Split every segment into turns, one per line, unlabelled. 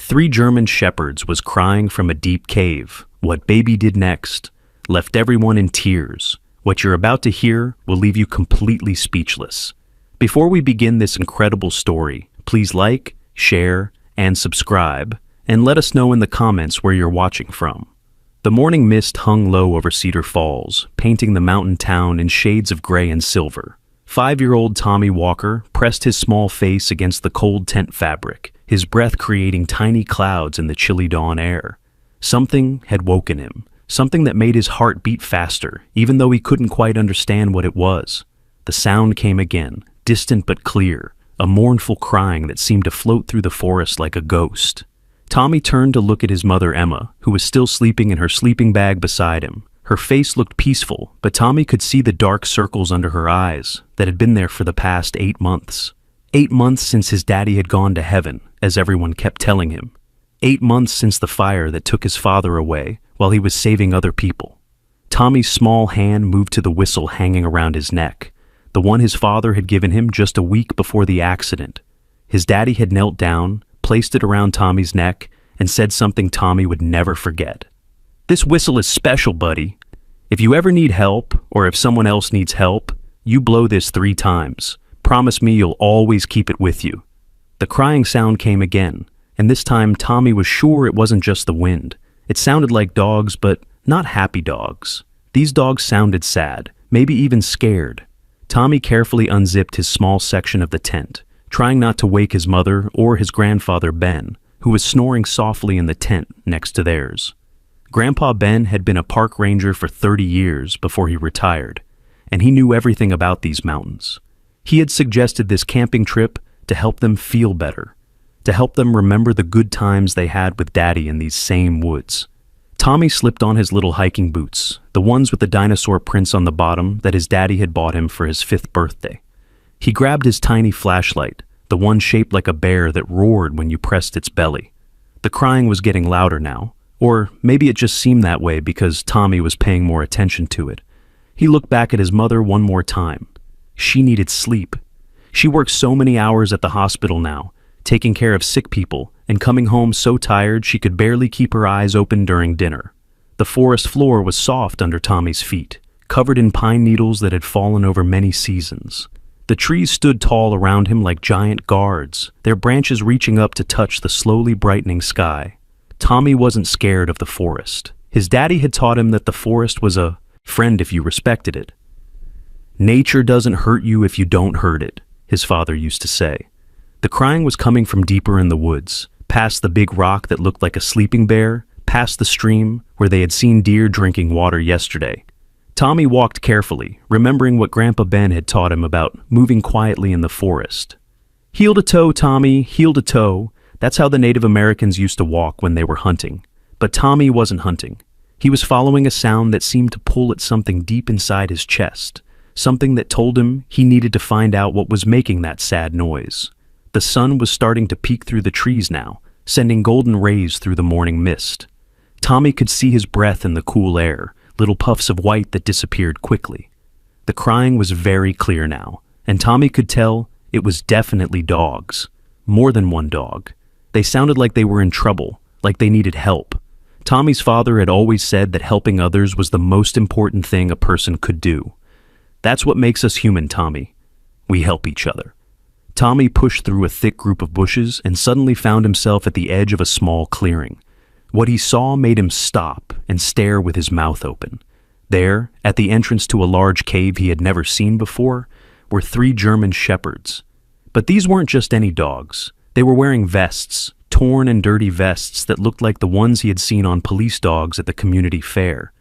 Three German shepherds was crying from a deep cave. What baby did next left everyone in tears. What you're about to hear will leave you completely speechless. Before we begin this incredible story, please like, share, and subscribe, and let us know in the comments where you're watching from. The morning mist hung low over Cedar Falls, painting the mountain town in shades of gray and silver. 5-year-old Tommy Walker pressed his small face against the cold tent fabric, his breath creating tiny clouds in the chilly dawn air. Something had woken him, something that made his heart beat faster, even though he couldn't quite understand what it was. The sound came again, distant but clear, a mournful crying that seemed to float through the forest like a ghost. Tommy turned to look at his mother Emma, who was still sleeping in her sleeping bag beside him. Her face looked peaceful, but Tommy could see the dark circles under her eyes that had been there for the past 8 months. 8 months since his daddy had gone to heaven, as everyone kept telling him. 8 months since the fire that took his father away while he was saving other people. Tommy's small hand moved to the whistle hanging around his neck, the one his father had given him just a week before the accident. His daddy had knelt down, placed it around Tommy's neck, and said something Tommy would never forget. "This whistle is special, buddy. If you ever need help, or if someone else needs help, you blow this 3 times. Promise me you'll always keep it with you." The crying sound came again, and this time Tommy was sure it wasn't just the wind. It sounded like dogs, but not happy dogs. These dogs sounded sad, maybe even scared. Tommy carefully unzipped his small section of the tent, trying not to wake his mother or his grandfather Ben, who was snoring softly in the tent next to theirs. Grandpa Ben had been a park ranger for 30 years before he retired, and he knew everything about these mountains. He had suggested this camping trip to help them feel better, to help them remember the good times they had with Daddy in these same woods. Tommy slipped on his little hiking boots, the ones with the dinosaur prints on the bottom that his daddy had bought him for his 5th birthday. He grabbed his tiny flashlight, the one shaped like a bear that roared when you pressed its belly. The crying was getting louder now, or maybe it just seemed that way because Tommy was paying more attention to it. He looked back at his mother one more time. She needed sleep. She worked so many hours at the hospital now, taking care of sick people and coming home so tired she could barely keep her eyes open during dinner. The forest floor was soft under Tommy's feet, covered in pine needles that had fallen over many seasons. The trees stood tall around him like giant guards, their branches reaching up to touch the slowly brightening sky. Tommy wasn't scared of the forest. His daddy had taught him that the forest was a friend if you respected it. "Nature doesn't hurt you if you don't hurt it," his father used to say. The crying was coming from deeper in the woods, past the big rock that looked like a sleeping bear, past the stream where they had seen deer drinking water yesterday. Tommy walked carefully, remembering what Grandpa Ben had taught him about moving quietly in the forest. "Heel to toe, Tommy, heel to toe." That's how the Native Americans used to walk when they were hunting. But Tommy wasn't hunting. He was following a sound that seemed to pull at something deep inside his chest, something that told him he needed to find out what was making that sad noise. The sun was starting to peek through the trees now, sending golden rays through the morning mist. Tommy could see his breath in the cool air, little puffs of white that disappeared quickly. The crying was very clear now, and Tommy could tell it was definitely dogs. More than one dog. They sounded like they were in trouble, like they needed help. Tommy's father had always said that helping others was the most important thing a person could do. "That's what makes us human, Tommy. We help each other." Tommy pushed through a thick group of bushes and suddenly found himself at the edge of a small clearing. What he saw made him stop and stare with his mouth open. There, at the entrance to a large cave he had never seen before, were 3 German shepherds. But these weren't just any dogs. They were wearing vests, torn and dirty vests that looked like the ones he had seen on police dogs at the community fair.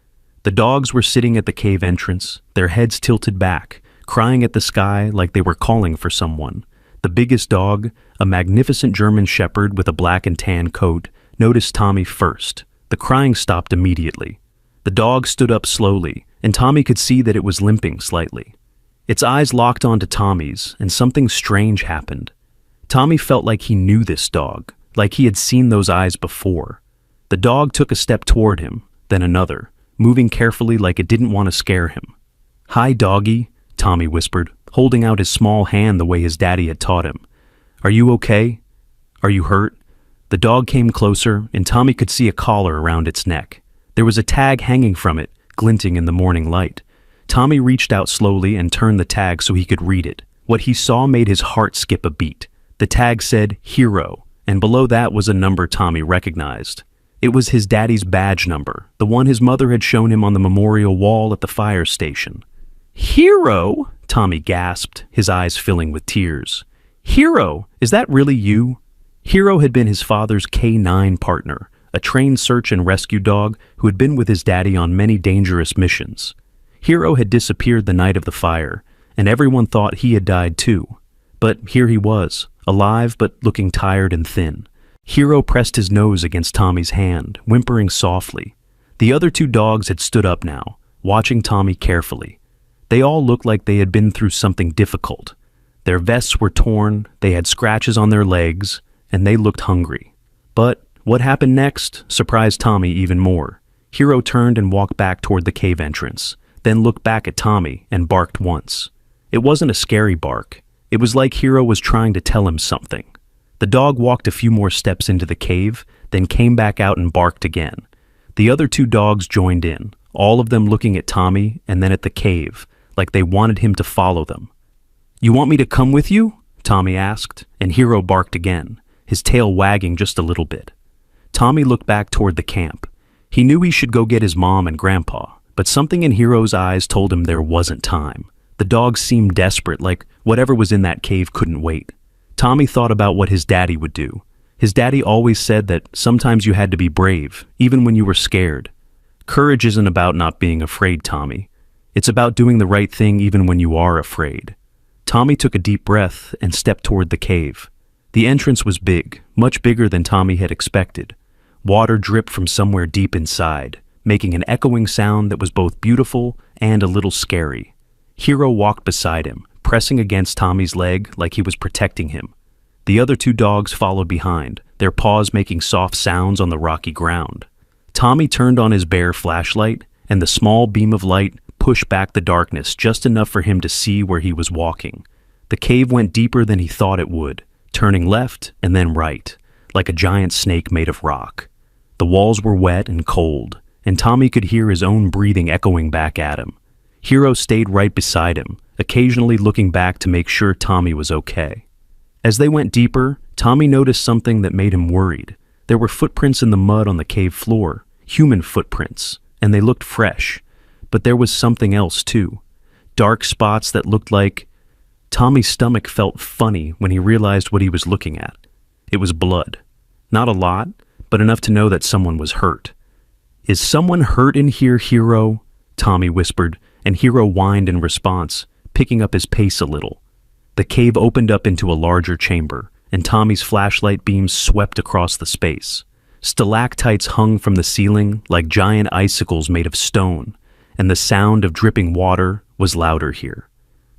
The dogs were sitting at the cave entrance, their heads tilted back, crying at the sky like they were calling for someone. The biggest dog, a magnificent German shepherd with a black and tan coat, noticed Tommy first. The crying stopped immediately. The dog stood up slowly, and Tommy could see that it was limping slightly. Its eyes locked onto Tommy's, and something strange happened. Tommy felt like he knew this dog, like he had seen those eyes before. The dog took a step toward him, then another, moving carefully like it didn't want to scare him. "Hi, doggy," Tommy whispered, holding out his small hand the way his daddy had taught him. "Are you okay? Are you hurt?" The dog came closer, and Tommy could see a collar around its neck. There was a tag hanging from it, glinting in the morning light. Tommy reached out slowly and turned the tag so he could read it. What he saw made his heart skip a beat. The tag said, Hero, and below that was a number Tommy recognized. It was his daddy's badge number, the one his mother had shown him on the memorial wall at the fire station. Hero? Tommy gasped, his eyes filling with tears. Hero, is that really you? Hero had been his father's K9 partner, a trained search and rescue dog who had been with his daddy on many dangerous missions. Hero had disappeared the night of the fire, and everyone thought he had died too. But here he was, alive but looking tired and thin. Hero pressed his nose against Tommy's hand, whimpering softly. The other two dogs had stood up now, watching Tommy carefully. They all looked like they had been through something difficult. Their vests were torn, they had scratches on their legs, and they looked hungry. But what happened next surprised Tommy even more. Hero turned and walked back toward the cave entrance, then looked back at Tommy and barked once. It wasn't a scary bark. It was like Hero was trying to tell him something. The dog walked a few more steps into the cave, then came back out and barked again. The other two dogs joined in, all of them looking at Tommy and then at the cave, like they wanted him to follow them. You want me to come with you? Tommy asked, and Hero barked again, his tail wagging just a little bit. Tommy looked back toward the camp. He knew he should go get his mom and grandpa, but something in Hero's eyes told him there wasn't time. The dogs seemed desperate, like whatever was in that cave couldn't wait. Tommy thought about what his daddy would do. His daddy always said that sometimes you had to be brave, even when you were scared. Courage isn't about not being afraid, Tommy. It's about doing the right thing even when you are afraid. Tommy took a deep breath and stepped toward the cave. The entrance was big, much bigger than Tommy had expected. Water dripped from somewhere deep inside, making an echoing sound that was both beautiful and a little scary. Hero walked beside him, pressing against Tommy's leg like he was protecting him. The other two dogs followed behind, their paws making soft sounds on the rocky ground. Tommy turned on his bare flashlight, and the small beam of light pushed back the darkness just enough for him to see where he was walking. The cave went deeper than he thought it would, turning left and then right, like a giant snake made of rock. The walls were wet and cold, and Tommy could hear his own breathing echoing back at him. Hero stayed right beside him, occasionally looking back to make sure Tommy was okay. As they went deeper, Tommy noticed something that made him worried. There were footprints in the mud on the cave floor, human footprints, and they looked fresh. But there was something else too. Dark spots that looked like... Tommy's stomach felt funny when he realized what he was looking at. It was blood. Not a lot, but enough to know that someone was hurt. Is someone hurt in here, Hero? Tommy whispered, and Hero whined in response, picking up his pace a little. The cave opened up into a larger chamber, and Tommy's flashlight beams swept across the space. Stalactites hung from the ceiling like giant icicles made of stone, and the sound of dripping water was louder here.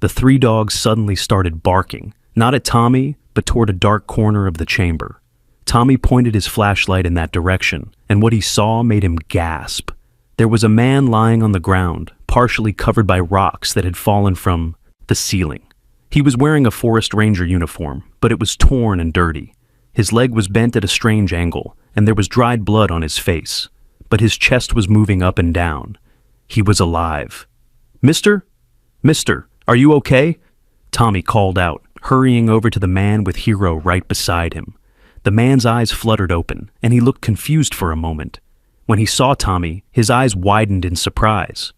The three dogs suddenly started barking, not at Tommy, but toward a dark corner of the chamber. Tommy pointed his flashlight in that direction, and what he saw made him gasp. There was a man lying on the ground, partially covered by rocks that had fallen from the ceiling. He was wearing a forest ranger uniform, but it was torn and dirty. His leg was bent at a strange angle, and there was dried blood on his face. But his chest was moving up and down. He was alive. Mister, are you okay? Tommy called out, hurrying over to the man with Hero right beside him. The man's eyes fluttered open, and he looked confused for a moment. When he saw Tommy, his eyes widened in surprise.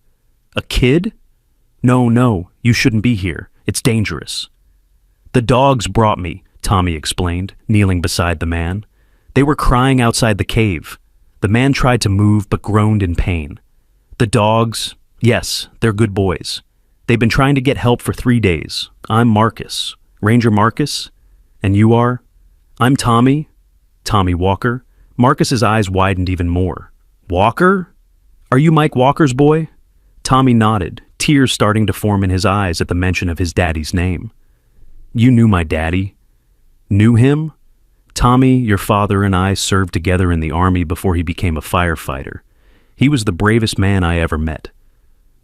A kid? No, you shouldn't be here. It's dangerous. The dogs brought me, Tommy explained, kneeling beside the man. They were crying outside the cave. The man tried to move but groaned in pain. The dogs, yes, they're good boys. They've been trying to get help for 3 days. I'm Marcus, Ranger Marcus. And you are? I'm Tommy Walker. Marcus's eyes widened even more. Walker? Are you Mike Walker's boy? Tommy nodded, tears starting to form in his eyes at the mention of his daddy's name. You knew my daddy. Knew him? Tommy, your father, and I served together in the army before he became a firefighter. He was the bravest man I ever met.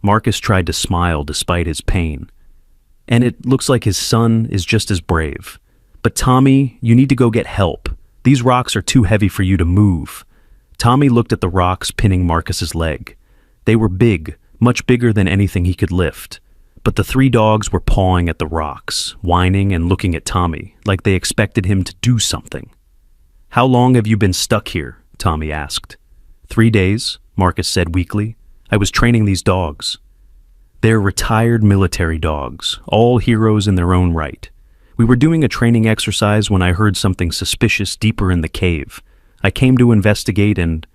Marcus tried to smile despite his pain. And it looks like his son is just as brave. But Tommy, you need to go get help. These rocks are too heavy for you to move. Tommy looked at the rocks pinning Marcus's leg. They were big, much bigger than anything he could lift. But the three dogs were pawing at the rocks, whining and looking at Tommy, like they expected him to do something. "How long have you been stuck here?" Tommy asked. 3 days, Marcus said weakly. "I was training these dogs." They're retired military dogs, all heroes in their own right. We were doing a training exercise when I heard something suspicious deeper in the cave. I came to investigate and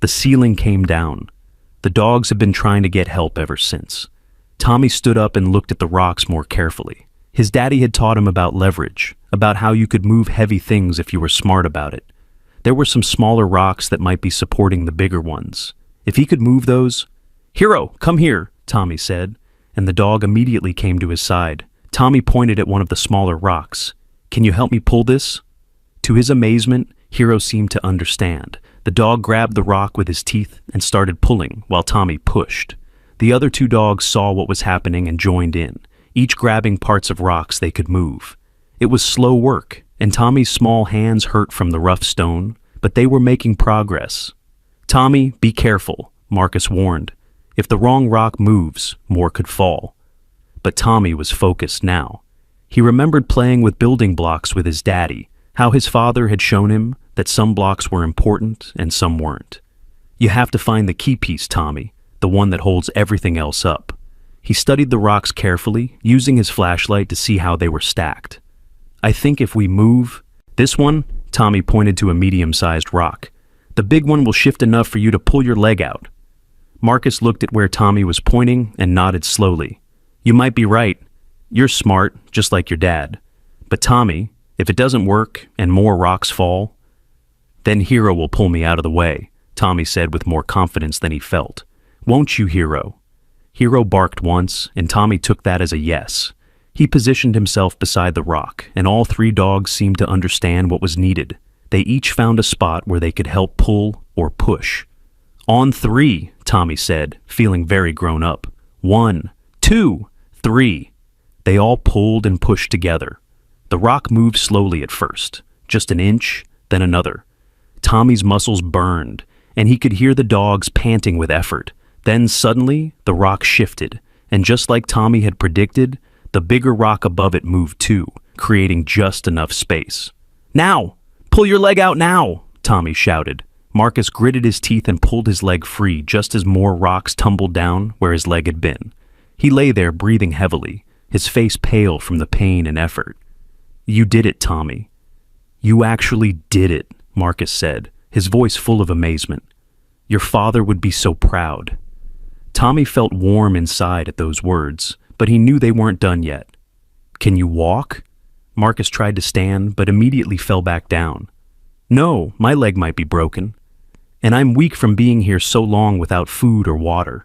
the ceiling came down. The dogs have been trying to get help ever since. Tommy stood up and looked at the rocks more carefully. His daddy had taught him about leverage, about how you could move heavy things if you were smart about it. There were some smaller rocks that might be supporting the bigger ones. If he could move those... "Hero, come here," Tommy said, and the dog immediately came to his side. Tommy pointed at one of the smaller rocks. "Can you help me pull this?" To his amazement, Hero seemed to understand. The dog grabbed the rock with his teeth and started pulling while Tommy pushed. The other two dogs saw what was happening and joined in, each grabbing parts of rocks they could move. It was slow work, and Tommy's small hands hurt from the rough stone, but they were making progress. "Tommy, be careful," Marcus warned. "If the wrong rock moves, more could fall." But Tommy was focused now. He remembered playing with building blocks with his daddy, how his father had shown him that some blocks were important and some weren't. "You have to find the key piece, Tommy, the one that holds everything else up." He studied the rocks carefully, using his flashlight to see how they were stacked. "I think if we move... this one," Tommy pointed to a medium-sized rock. "The big one will shift enough for you to pull your leg out." Marcus looked at where Tommy was pointing and nodded slowly. "You might be right. You're smart, just like your dad. But Tommy, if it doesn't work and more rocks fall, then Hero will pull me out of the way," Tommy said with more confidence than he felt. "Won't you, Hero?" Hero barked once, and Tommy took that as a yes. He positioned himself beside the rock, and all three dogs seemed to understand what was needed. They each found a spot where they could help pull or push. "On 3, Tommy said, feeling very grown up. 1, 2, 3. They all pulled and pushed together. The rock moved slowly at first, just an inch, then another. Tommy's muscles burned, and he could hear the dogs panting with effort. Then suddenly, the rock shifted, and just like Tommy had predicted, the bigger rock above it moved too, creating just enough space. "Now! Pull your leg out now!" Tommy shouted. Marcus gritted his teeth and pulled his leg free just as more rocks tumbled down where his leg had been. He lay there breathing heavily, his face pale from the pain and effort. "You did it, Tommy. You actually did it," Marcus said, his voice full of amazement. "Your father would be so proud." Tommy felt warm inside at those words, but he knew they weren't done yet. "Can you walk?" Marcus tried to stand, but immediately fell back down. "No, my leg might be broken. And I'm weak from being here so long without food or water."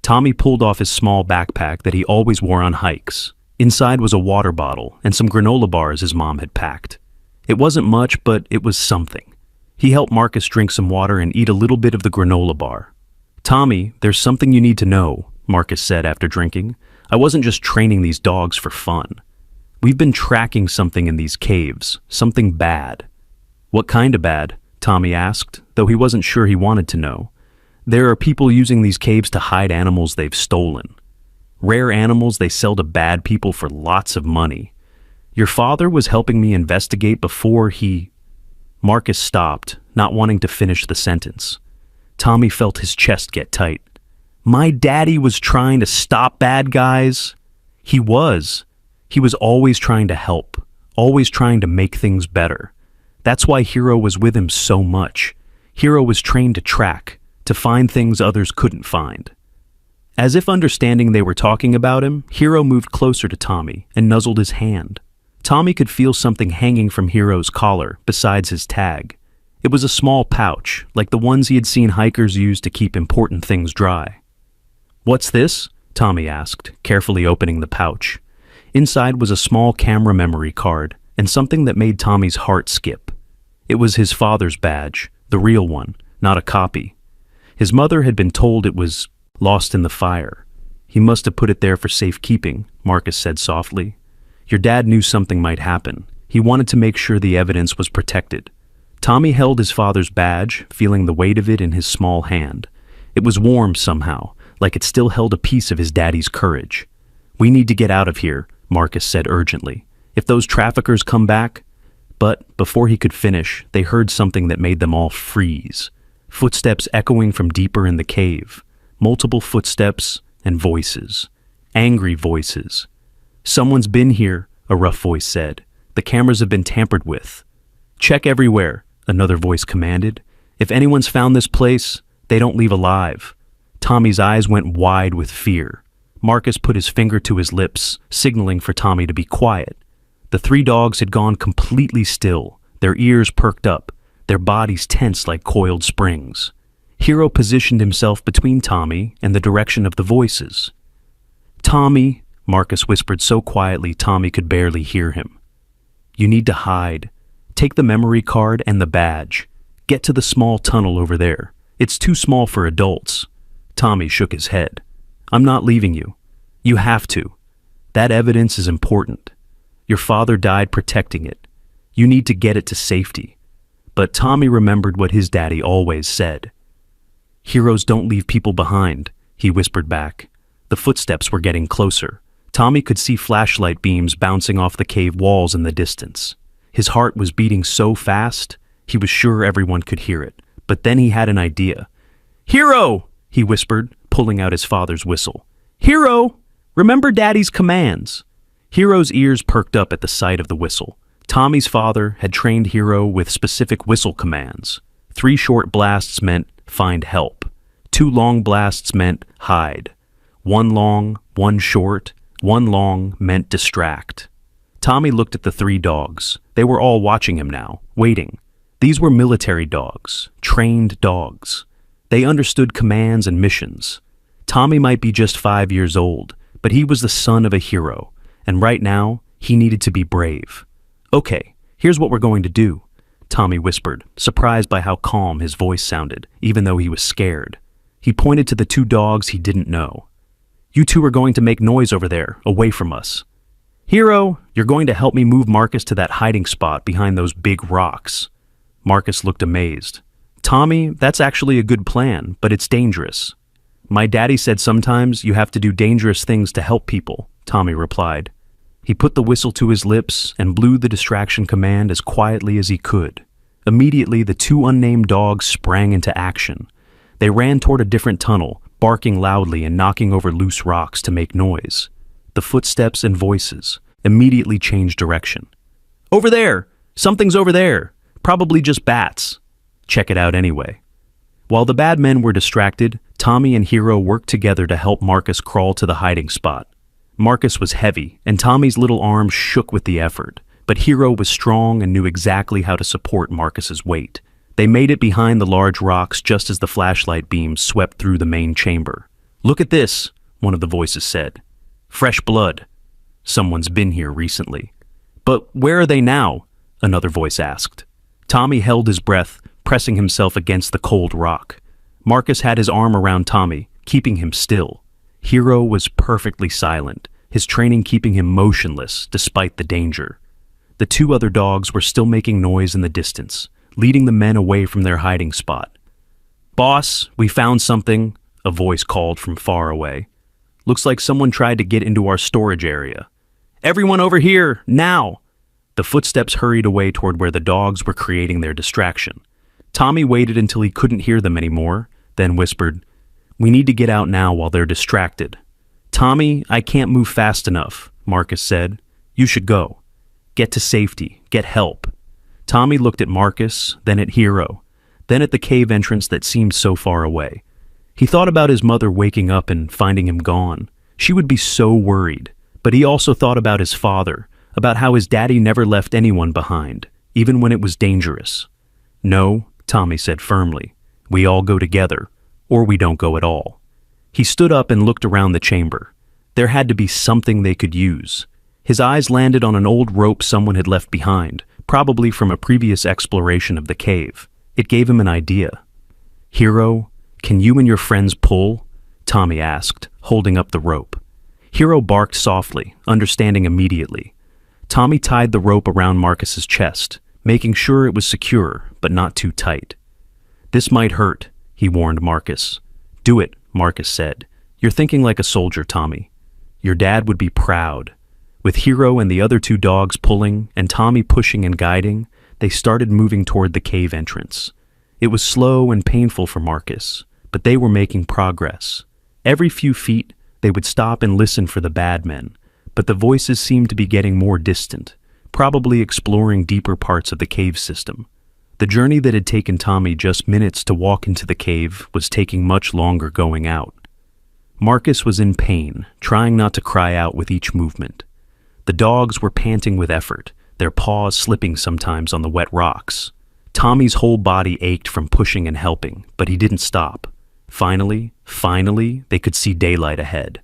Tommy pulled off his small backpack that he always wore on hikes. Inside was a water bottle and some granola bars his mom had packed. It wasn't much, but it was something. He helped Marcus drink some water and eat a little bit of the granola bar. "Tommy, there's something you need to know," Marcus said after drinking. "I wasn't just training these dogs for fun. We've been tracking something in these caves, something bad." "What kind of bad?" Tommy asked, though he wasn't sure he wanted to know. "There are people using these caves to hide animals they've stolen. Rare animals they sell to bad people for lots of money. Your father was helping me investigate before he..." Marcus stopped, not wanting to finish the sentence. Tommy felt his chest get tight. "My daddy was trying to stop bad guys?" He was. He was always trying to help, always trying to make things better. That's why Hero was with him so much. Hero was trained to track, to find things others couldn't find. As if understanding they were talking about him, Hero moved closer to Tommy and nuzzled his hand. Tommy could feel something hanging from Hero's collar besides his tag. It was a small pouch, like the ones he had seen hikers use to keep important things dry. "What's this?" Tommy asked, carefully opening the pouch. Inside was a small camera memory card and something that made Tommy's heart skip. It was his father's badge, the real one, not a copy. His mother had been told it was lost in the fire. "He must have put it there for safekeeping," Marcus said softly. "Your dad knew something might happen. He wanted to make sure the evidence was protected." Tommy held his father's badge, feeling the weight of it in his small hand. It was warm somehow, like it still held a piece of his daddy's courage. "We need to get out of here," Marcus said urgently. "If those traffickers come back—" But before he could finish, they heard something that made them all freeze. Footsteps echoing from deeper in the cave. Multiple footsteps and voices. Angry voices. "Someone's been here," a rough voice said. "The cameras have been tampered with." "Check everywhere," another voice commanded. "If anyone's found this place, they don't leave alive." Tommy's eyes went wide with fear. Marcus put his finger to his lips, signaling for Tommy to be quiet. The three dogs had gone completely still, their ears perked up, their bodies tense like coiled springs. Hero positioned himself between Tommy and the direction of the voices. "Tommy," Marcus whispered so quietly Tommy could barely hear him. "You need to hide. Take the memory card and the badge. Get to the small tunnel over there. It's too small for adults." Tommy shook his head. "I'm not leaving you. You have to. That evidence is important. Your father died protecting it. You need to get it to safety." But Tommy remembered what his daddy always said. "Heroes don't leave people behind," he whispered back. The footsteps were getting closer. Tommy could see flashlight beams bouncing off the cave walls in the distance. His heart was beating so fast, he was sure everyone could hear it. But then he had an idea. "Hero!" he whispered, pulling out his father's whistle. "Hero! Remember Daddy's commands." Hero's ears perked up at the sight of the whistle. Tommy's father had trained Hero with specific whistle commands. 3 short blasts meant find help. 2 long blasts meant hide. 1 long, 1 short, 1 long meant distract. Tommy looked at the 3 dogs. They were all watching him now, waiting. These were military dogs, trained dogs. They understood commands and missions. Tommy might be just 5 years old, but he was the son of a hero, and right now, he needed to be brave. "Okay, here's what we're going to do," Tommy whispered, surprised by how calm his voice sounded, even though he was scared. He pointed to the 2 dogs he didn't know. "You 2 are going to make noise over there, away from us. Hero, you're going to help me move Marcus to that hiding spot behind those big rocks." Marcus looked amazed. "Tommy, that's actually a good plan, but it's dangerous." "My daddy said sometimes you have to do dangerous things to help people," Tommy replied. He put the whistle to his lips and blew the distraction command as quietly as he could. Immediately, the 2 unnamed dogs sprang into action. They ran toward a different tunnel, barking loudly and knocking over loose rocks to make noise. The footsteps and voices immediately changed direction. "Over there! Something's over there! Probably just bats." "Check it out anyway." While the bad men were distracted, Tommy and Hero worked together to help Marcus crawl to the hiding spot. Marcus was heavy, and Tommy's little arms shook with the effort, but Hero was strong and knew exactly how to support Marcus's weight. They made it behind the large rocks just as the flashlight beams swept through the main chamber. "Look at this," one of the voices said. "Fresh blood. Someone's been here recently." "But where are they now?" another voice asked. Tommy held his breath, pressing himself against the cold rock. Marcus had his arm around Tommy, keeping him still. Hero was perfectly silent, his training keeping him motionless despite the danger. The 2 other dogs were still making noise in the distance, leading the men away from their hiding spot. "Boss, we found something," a voice called from far away. "Looks like someone tried to get into our storage area." "Everyone over here, now!" The footsteps hurried away toward where the dogs were creating their distraction. Tommy waited until he couldn't hear them anymore, then whispered, "We need to get out now while they're distracted." "Tommy, I can't move fast enough," Marcus said. "You should go. Get to safety. Get help." Tommy looked at Marcus, then at Hero, then at the cave entrance that seemed so far away. He thought about his mother waking up and finding him gone. She would be so worried, but he also thought about his father, about how his daddy never left anyone behind, even when it was dangerous. "No," Tommy said firmly. "We all go together, or we don't go at all." He stood up and looked around the chamber. There had to be something they could use. His eyes landed on an old rope someone had left behind, probably from a previous exploration of the cave. It gave him an idea. "Hero, can you and your friends pull?" Tommy asked, holding up the rope. Hero barked softly, understanding immediately. Tommy tied the rope around Marcus's chest, making sure it was secure but not too tight. "This might hurt," he warned Marcus. "Do it," Marcus said. "You're thinking like a soldier, Tommy. Your dad would be proud." With Hero and the other two dogs pulling and Tommy pushing and guiding, they started moving toward the cave entrance. It was slow and painful for Marcus, but they were making progress. Every few feet, they would stop and listen for the bad men, but the voices seemed to be getting more distant, probably exploring deeper parts of the cave system. The journey that had taken Tommy just minutes to walk into the cave was taking much longer going out. Marcus was in pain, trying not to cry out with each movement. The dogs were panting with effort, their paws slipping sometimes on the wet rocks. Tommy's whole body ached from pushing and helping, but he didn't stop. Finally, they could see daylight ahead.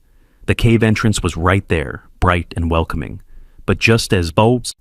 The cave entrance was right there, bright and welcoming. But just as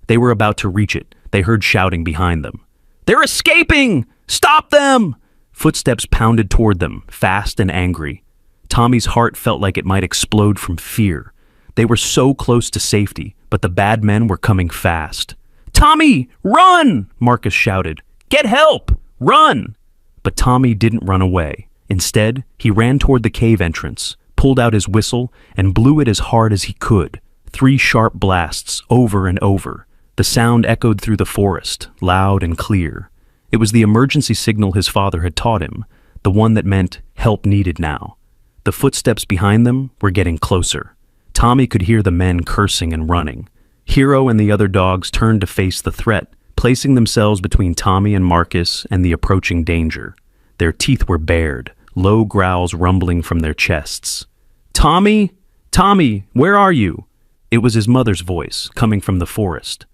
they were about to reach it, they heard shouting behind them. "They're escaping! Stop them!" Footsteps pounded toward them, fast and angry. Tommy's heart felt like it might explode from fear. They were so close to safety, but the bad men were coming fast. "Tommy, run!" Marcus shouted. "Get help! Run!" But Tommy didn't run away. Instead, he ran toward the cave entrance, pulled out his whistle, and blew it as hard as he could. 3 sharp blasts, over and over. The sound echoed through the forest, loud and clear. It was the emergency signal his father had taught him, the one that meant help needed now. The footsteps behind them were getting closer. Tommy could hear the men cursing and running. Hero and the other dogs turned to face the threat, placing themselves between Tommy and Marcus and the approaching danger. Their teeth were bared, low growls rumbling from their chests. "Tommy? Tommy, where are you?" It was his mother's voice, coming from the forest.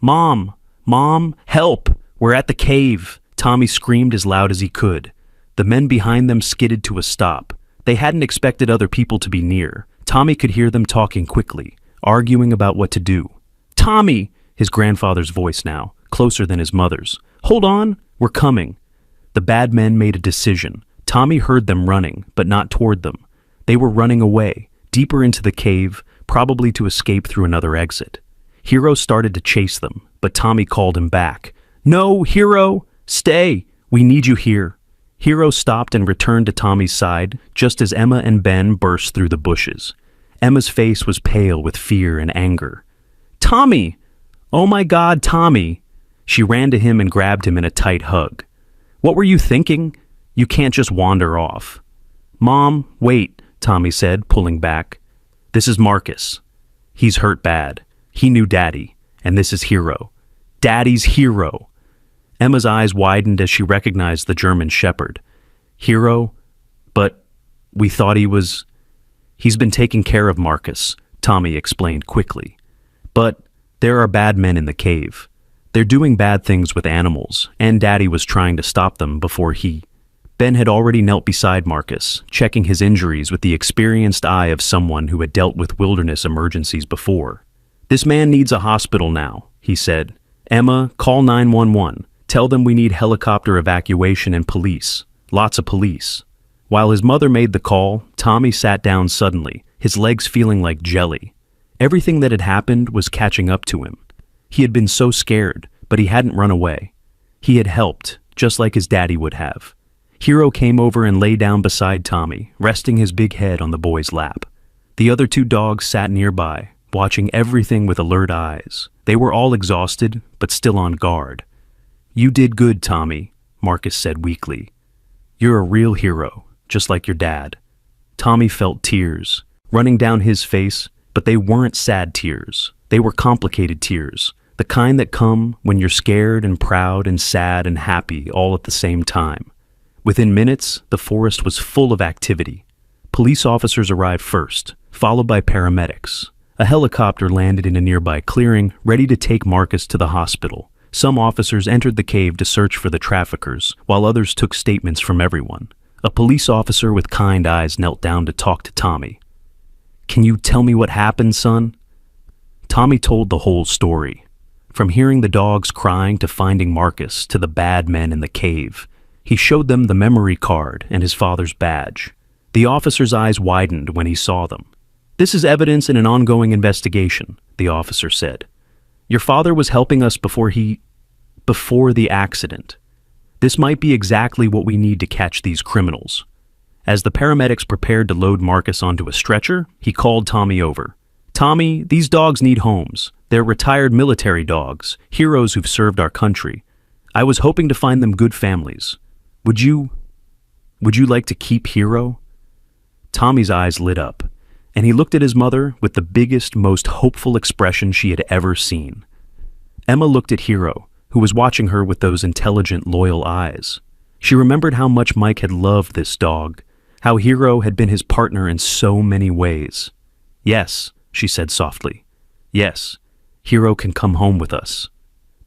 "Mom! Mom! Help! We're at the cave!" Tommy screamed as loud as he could. The men behind them skidded to a stop. They hadn't expected other people to be near. Tommy could hear them talking quickly, arguing about what to do. "Tommy!" His grandfather's voice now, closer than his mother's. "Hold on, we're coming." The bad men made a decision. Tommy heard them running, but not toward them. They were running away, deeper into the cave, probably to escape through another exit. Hero started to chase them, but Tommy called him back. "No, Hero! Stay! We need you here!" Hero stopped and returned to Tommy's side, just as Emma and Ben burst through the bushes. Emma's face was pale with fear and anger. "Tommy! Oh my God, Tommy!" She ran to him and grabbed him in a tight hug. "What were you thinking? You can't just wander off." "Mom, wait," Tommy said, pulling back. "This is Marcus. He's hurt bad. He knew Daddy, and this is Hero. Daddy's Hero." Emma's eyes widened as she recognized the German shepherd. "Hero? But we thought He's been taking care of Marcus," Tommy explained quickly. "But there are bad men in the cave. They're doing bad things with animals, and Daddy was trying to stop them before Ben had already knelt beside Marcus, checking his injuries with the experienced eye of someone who had dealt with wilderness emergencies before. "This man needs a hospital now," he said. "Emma, call 911. Tell them we need helicopter evacuation and police. Lots of police." While his mother made the call, Tommy sat down suddenly, his legs feeling like jelly. Everything that had happened was catching up to him. He had been so scared, but he hadn't run away. He had helped, just like his daddy would have. Hero came over and lay down beside Tommy, resting his big head on the boy's lap. The other 2 dogs sat nearby, watching everything with alert eyes. They were all exhausted, but still on guard. "You did good, Tommy," Marcus said weakly. "You're a real hero, just like your dad." Tommy felt tears running down his face, but they weren't sad tears. They were complicated tears, the kind that come when you're scared and proud and sad and happy all at the same time. Within minutes, the forest was full of activity. Police officers arrived first, followed by paramedics. A helicopter landed in a nearby clearing, ready to take Marcus to the hospital. Some officers entered the cave to search for the traffickers, while others took statements from everyone. A police officer with kind eyes knelt down to talk to Tommy. "Can you tell me what happened, son?" Tommy told the whole story. From hearing the dogs crying to finding Marcus to the bad men in the cave. He showed them the memory card and his father's badge. The officer's eyes widened when he saw them. "This is evidence in an ongoing investigation," the officer said. "Your father was helping us before he before the accident. This might be exactly what we need to catch these criminals. As the paramedics prepared to load Marcus onto a stretcher, he called Tommy over. "Tommy, these dogs need homes. They're retired military dogs, heroes who've served our country. I was hoping to find them good families. Would you like to keep Hero?" Tommy's eyes lit up, and he looked at his mother with the biggest, most hopeful expression she had ever seen. Emma looked at Hero, who was watching her with those intelligent, loyal eyes. She remembered how much Mike had loved this dog, how Hero had been his partner in so many ways. "Yes," she said softly. "Yes, Hero can come home with us."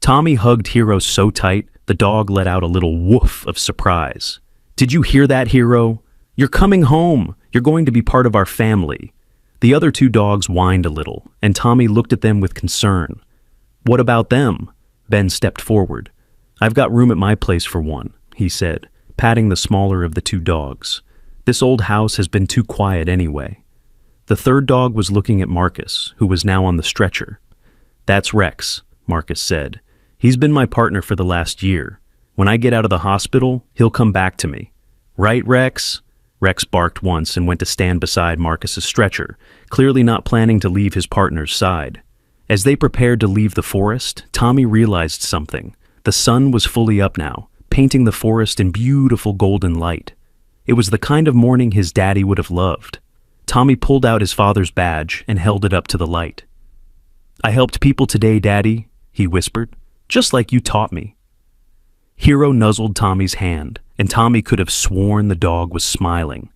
Tommy hugged Hero so tight, the dog let out a little woof of surprise. "Did you hear that, Hero? You're coming home. You're going to be part of our family." The other two dogs whined a little, and Tommy looked at them with concern. "What about them?" Ben stepped forward. "I've got room at my place for one," he said, patting the smaller of the two dogs. "This old house has been too quiet anyway." The third dog was looking at Marcus, who was now on the stretcher. "That's Rex," Marcus said. "He's been my partner for the last year. When I get out of the hospital, he'll come back to me. Right, Rex?" Rex barked once and went to stand beside Marcus's stretcher, clearly not planning to leave his partner's side. As they prepared to leave the forest, Tommy realized something. The sun was fully up now, painting the forest in beautiful golden light. It was the kind of morning his daddy would have loved. Tommy pulled out his father's badge and held it up to the light. "I helped people today, Daddy," he whispered, "just like you taught me." Hero nuzzled Tommy's hand, and Tommy could have sworn the dog was smiling.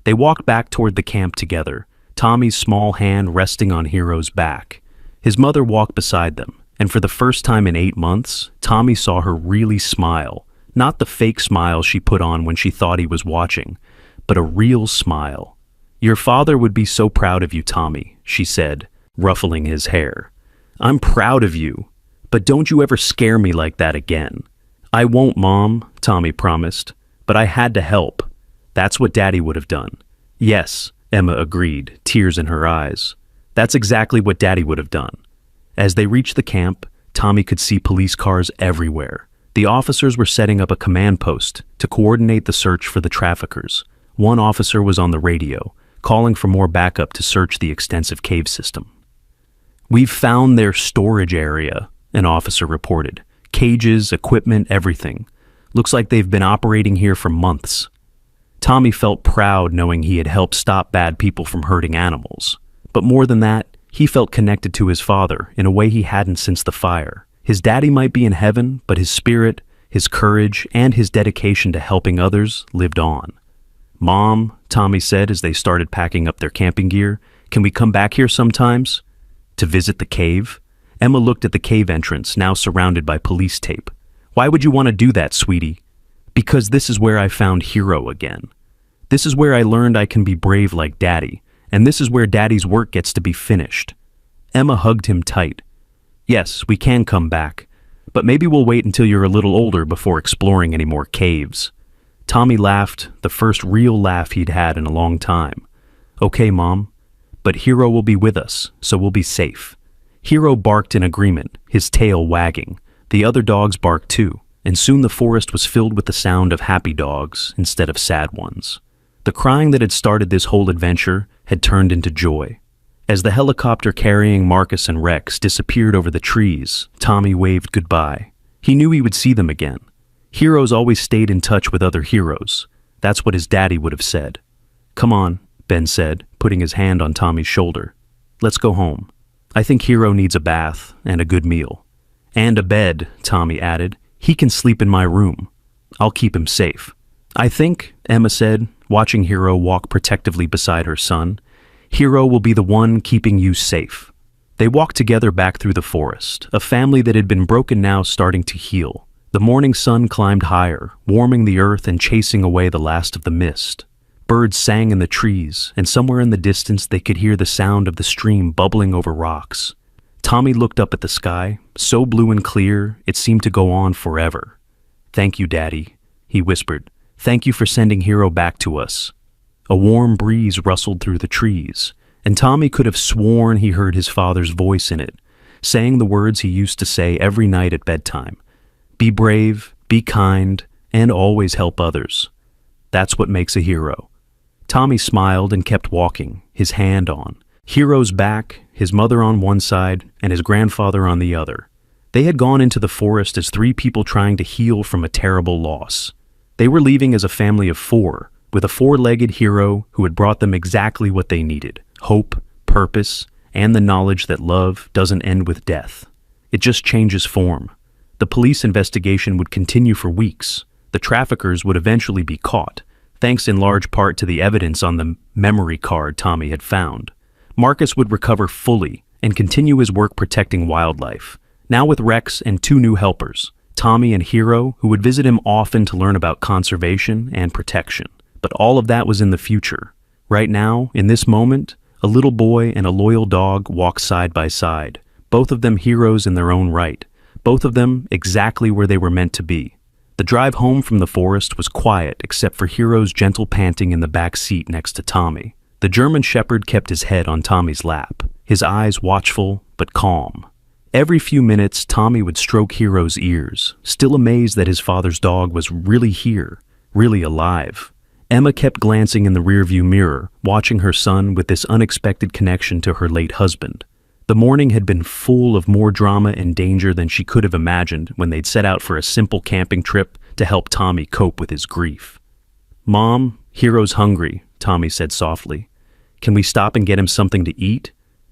They walked back toward the camp together, Tommy's small hand resting on Hero's back. His mother walked beside them, and for the first time in 8 months, Tommy saw her really smile. Not the fake smile she put on when she thought he was watching, but a real smile. "Your father would be so proud of you, Tommy," she said, ruffling his hair. "I'm proud of you, but don't you ever scare me like that again." "I won't, Mom," Tommy promised, "but I had to help. That's what Daddy would have done." "Yes," Emma agreed, tears in her eyes. "That's exactly what Daddy would have done." As they reached the camp, Tommy could see police cars everywhere. The officers were setting up a command post to coordinate the search for the traffickers. One officer was on the radio, calling for more backup to search the extensive cave system. "We've found their storage area," an officer reported. "Cages, equipment, everything. Looks like they've been operating here for months." Tommy felt proud knowing he had helped stop bad people from hurting animals. But more than that, he felt connected to his father in a way he hadn't since the fire. His daddy might be in heaven, but his spirit, his courage, and his dedication to helping others lived on. "Mom," Tommy said as they started packing up their camping gear, "can we come back here sometimes?" "To visit the cave?" Emma looked at the cave entrance, now surrounded by police tape. "Why would you want to do that, sweetie?" "Because this is where I found Hero again. This is where I learned I can be brave like Daddy, and this is where Daddy's work gets to be finished." Emma hugged him tight. "Yes, we can come back, but maybe we'll wait until you're a little older before exploring any more caves." Tommy laughed, the first real laugh he'd had in a long time. "Okay, Mom, but Hero will be with us, so we'll be safe." Hero barked in agreement, his tail wagging. The other dogs barked too, and soon the forest was filled with the sound of happy dogs instead of sad ones. The crying that had started this whole adventure had turned into joy. As the helicopter carrying Marcus and Rex disappeared over the trees, Tommy waved goodbye. He knew he would see them again. Heroes always stayed in touch with other heroes. That's what his daddy would have said. "Come on," Ben said, putting his hand on Tommy's shoulder. "Let's go home. I think Hero needs a bath and a good meal." "And a bed," Tommy added. "He can sleep in my room. I'll keep him safe." "I think," Emma said, watching Hero walk protectively beside her son, "Hero will be the one keeping you safe." They walked together back through the forest, a family that had been broken now starting to heal. The morning sun climbed higher, warming the earth and chasing away the last of the mist. Birds sang in the trees, and somewhere in the distance they could hear the sound of the stream bubbling over rocks. Tommy looked up at the sky, so blue and clear it seemed to go on forever. "Thank you, Daddy," he whispered. "Thank you for sending Hero back to us." A warm breeze rustled through the trees, and Tommy could have sworn he heard his father's voice in it, saying the words he used to say every night at bedtime. Be brave, be kind, and always help others. That's what makes a hero. Tommy smiled and kept walking, his hand on. Hero's back, his mother on one side, and his grandfather on the other. They had gone into the forest as three people trying to heal from a terrible loss. They were leaving as a family of four, with a four-legged hero who had brought them exactly what they needed: hope, purpose, and the knowledge that love doesn't end with death. It just changes form. The police investigation would continue for weeks. The traffickers would eventually be caught, thanks in large part to the evidence on the memory card Tommy had found. Marcus would recover fully and continue his work protecting wildlife, now with Rex and two new helpers, Tommy and Hero, who would visit him often to learn about conservation and protection. But all of that was in the future. Right now, in this moment, a little boy and a loyal dog walk side by side, both of them heroes in their own right, both of them exactly where they were meant to be. The drive home from the forest was quiet except for Hero's gentle panting in the back seat next to Tommy. The German Shepherd kept his head on Tommy's lap, his eyes watchful but calm. Every few minutes, Tommy would stroke Hero's ears, still amazed that his father's dog was really here, really alive. Emma kept glancing in the rearview mirror, watching her son with this unexpected connection to her late husband. The morning had been full of more drama and danger than she could have imagined when they'd set out for a simple camping trip to help Tommy cope with his grief. "Mom, Hero's hungry," Tommy said softly. "Can we stop and get him something to eat?"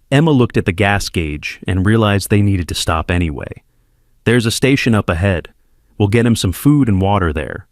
Emma looked at the gas gauge and realized they needed to stop anyway. "There's a station up ahead. We'll get him some food and water there."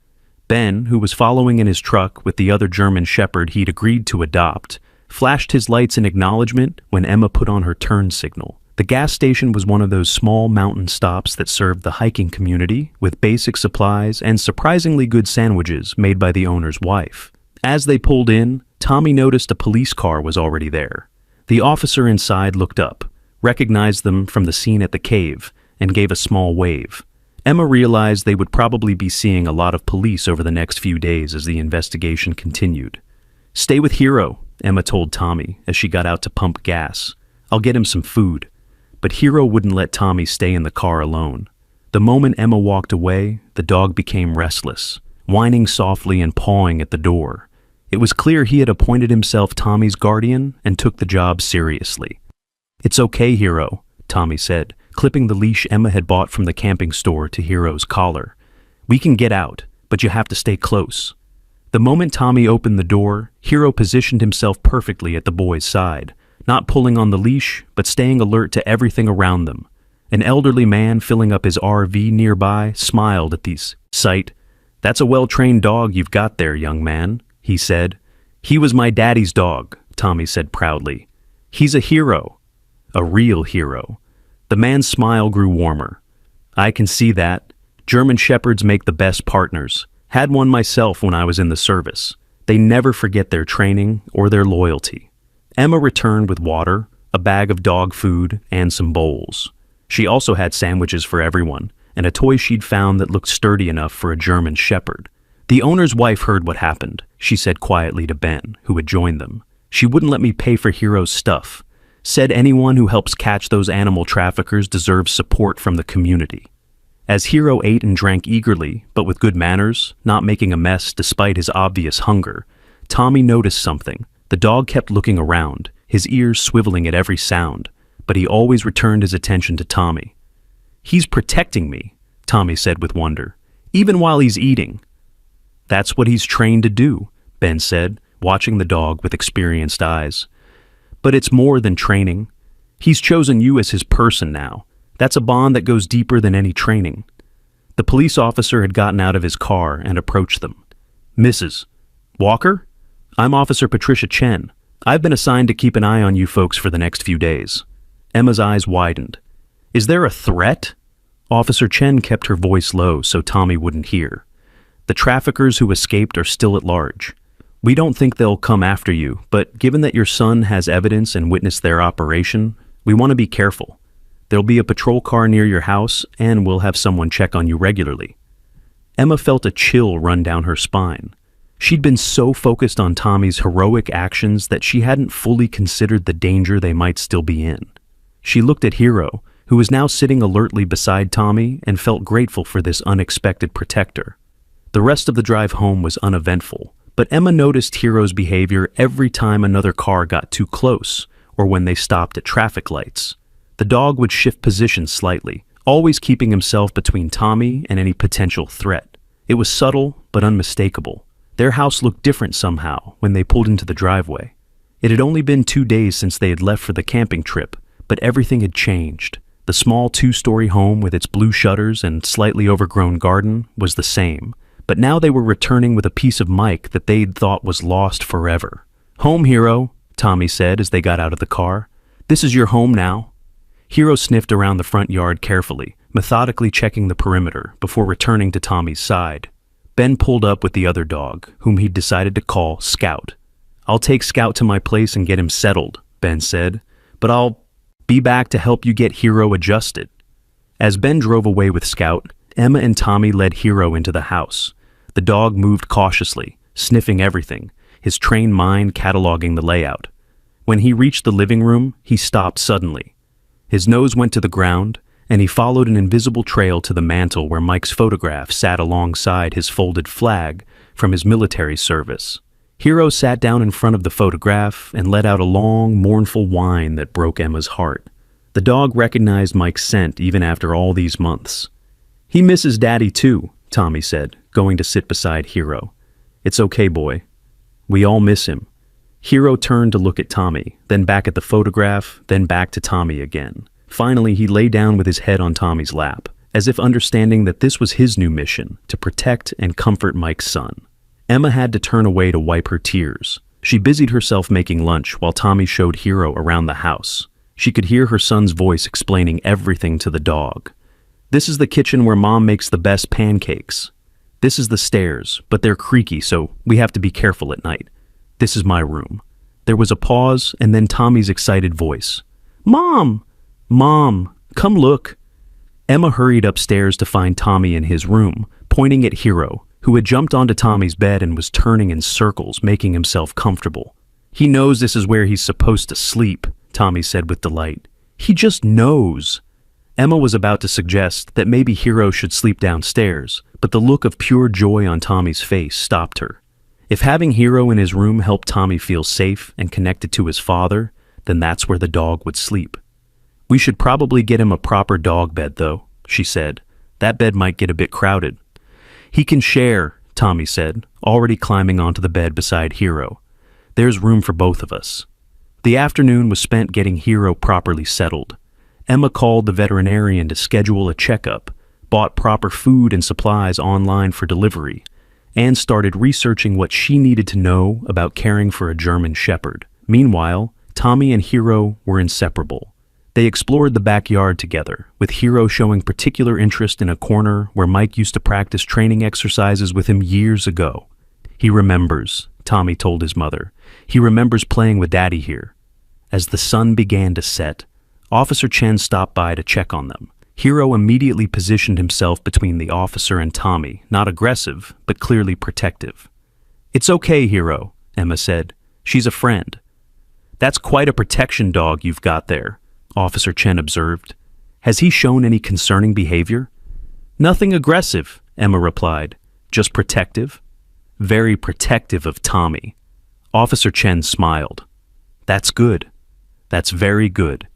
Ben, who was following in his truck with the other German Shepherd he'd agreed to adopt, flashed his lights in acknowledgement when Emma put on her turn signal. The gas station was one of those small mountain stops that served the hiking community with basic supplies and surprisingly good sandwiches made by the owner's wife. As they pulled in, Tommy noticed a police car was already there. The officer inside looked up, recognized them from the scene at the cave, and gave a small wave. Emma realized they would probably be seeing a lot of police over the next few days as the investigation continued. "Stay with Hero," Emma told Tommy as she got out to pump gas. "I'll get him some food." But Hero wouldn't let Tommy stay in the car alone. The moment Emma walked away, the dog became restless, whining softly and pawing at the door. It was clear he had appointed himself Tommy's guardian and took the job seriously. "It's okay, Hero," Tommy said, clipping the leash Emma had bought from the camping store to Hero's collar. "We can get out, but you have to stay close." The moment Tommy opened the door, Hero positioned himself perfectly at the boy's side, not pulling on the leash, but staying alert to everything around them. An elderly man filling up his RV nearby smiled at this sight. "That's a well-trained dog you've got there, young man," he said. "He was my daddy's dog," Tommy said proudly. "He's a hero, a real hero." The man's smile grew warmer. "I can see that. German Shepherds make the best partners. Had one myself when I was in the service. They never forget their training or their loyalty." Emma returned with water, a bag of dog food, and some bowls. She also had sandwiches for everyone, and a toy she'd found that looked sturdy enough for a German Shepherd. "The owner's wife heard what happened," she said quietly to Ben, who had joined them. "She wouldn't let me pay for Hero's stuff. Said anyone who helps catch those animal traffickers deserves support from the community." As Hero ate and drank eagerly, but with good manners, not making a mess despite his obvious hunger, Tommy noticed something. The dog kept looking around, his ears swiveling at every sound, but he always returned his attention to Tommy. "He's protecting me," Tommy said with wonder, "even while he's eating." "That's what he's trained to do," Ben said, watching the dog with experienced eyes. "But it's more than training. He's chosen you as his person now. That's a bond that goes deeper than any training." The police officer had gotten out of his car and approached them. "Mrs. Walker? I'm Officer Patricia Chen. I've been assigned to keep an eye on you folks for the next few days." Emma's eyes widened. "Is there a threat?" Officer Chen kept her voice low so Tommy wouldn't hear. "The traffickers who escaped are still at large. We don't think they'll come after you, but given that your son has evidence and witnessed their operation, we want to be careful. There'll be a patrol car near your house, and we'll have someone check on you regularly." Emma felt a chill run down her spine. She'd been so focused on Tommy's heroic actions that she hadn't fully considered the danger they might still be in. She looked at Hero, who was now sitting alertly beside Tommy and felt grateful for this unexpected protector. The rest of the drive home was uneventful, but Emma noticed Hero's behavior every time another car got too close or when they stopped at traffic lights. The dog would shift positions slightly, always keeping himself between Tommy and any potential threat. It was subtle but unmistakable. Their house looked different somehow when they pulled into the driveway. It had only been 2 days since they had left for the camping trip, but everything had changed. The small 2-story home with its blue shutters and slightly overgrown garden was the same, but now they were returning with a piece of Mike that they'd thought was lost forever. "Home, Hero," Tommy said as they got out of the car. "This is your home now." Hero sniffed around the front yard carefully, methodically checking the perimeter before returning to Tommy's side. Ben pulled up with the other dog, whom he'd decided to call Scout. "I'll take Scout to my place and get him settled," Ben said, "but I'll be back to help you get Hero adjusted." As Ben drove away with Scout, Emma and Tommy led Hero into the house. The dog moved cautiously, sniffing everything, his trained mind cataloging the layout. When he reached the living room, he stopped suddenly. His nose went to the ground, and he followed an invisible trail to the mantel where Mike's photograph sat alongside his folded flag from his military service. Hero sat down in front of the photograph and let out a long, mournful whine that broke Emma's heart. The dog recognized Mike's scent even after all these months. "He misses Daddy too," Tommy said, going to sit beside Hero. "It's okay, boy. We all miss him." Hero turned to look at Tommy, then back at the photograph, then back to Tommy again. Finally, he lay down with his head on Tommy's lap, as if understanding that this was his new mission, to protect and comfort Mike's son. Emma had to turn away to wipe her tears. She busied herself making lunch while Tommy showed Hero around the house. She could hear her son's voice explaining everything to the dog. "This is the kitchen where Mom makes the best pancakes. This is the stairs, but they're creaky, so we have to be careful at night. This is my room." There was a pause, and then Tommy's excited voice. "Mom! Mom, come look." Emma hurried upstairs to find Tommy in his room, pointing at Hero, who had jumped onto Tommy's bed and was turning in circles, making himself comfortable. "He knows this is where he's supposed to sleep," Tommy said with delight. "He just knows." Emma was about to suggest that maybe Hero should sleep downstairs, but the look of pure joy on Tommy's face stopped her. If having Hero in his room helped Tommy feel safe and connected to his father, then that's where the dog would sleep. "We should probably get him a proper dog bed, though," she said. "That bed might get a bit crowded." "He can share," Tommy said, already climbing onto the bed beside Hero. "There's room for both of us." The afternoon was spent getting Hero properly settled. Emma called the veterinarian to schedule a checkup, bought proper food and supplies online for delivery, and started researching what she needed to know about caring for a German Shepherd. Meanwhile, Tommy and Hero were inseparable. They explored the backyard together, with Hero showing particular interest in a corner where Mike used to practice training exercises with him years ago. "He remembers," Tommy told his mother. "He remembers playing with Daddy here." As the sun began to set, Officer Chen stopped by to check on them. Hero immediately positioned himself between the officer and Tommy, not aggressive, but clearly protective. "It's okay, Hero," Emma said. "She's a friend." "That's quite a protection dog you've got there," Officer Chen observed. "Has he shown any concerning behavior?" "Nothing aggressive," Emma replied. "Just protective." "Very protective of Tommy." Officer Chen smiled. "That's good. That's very good.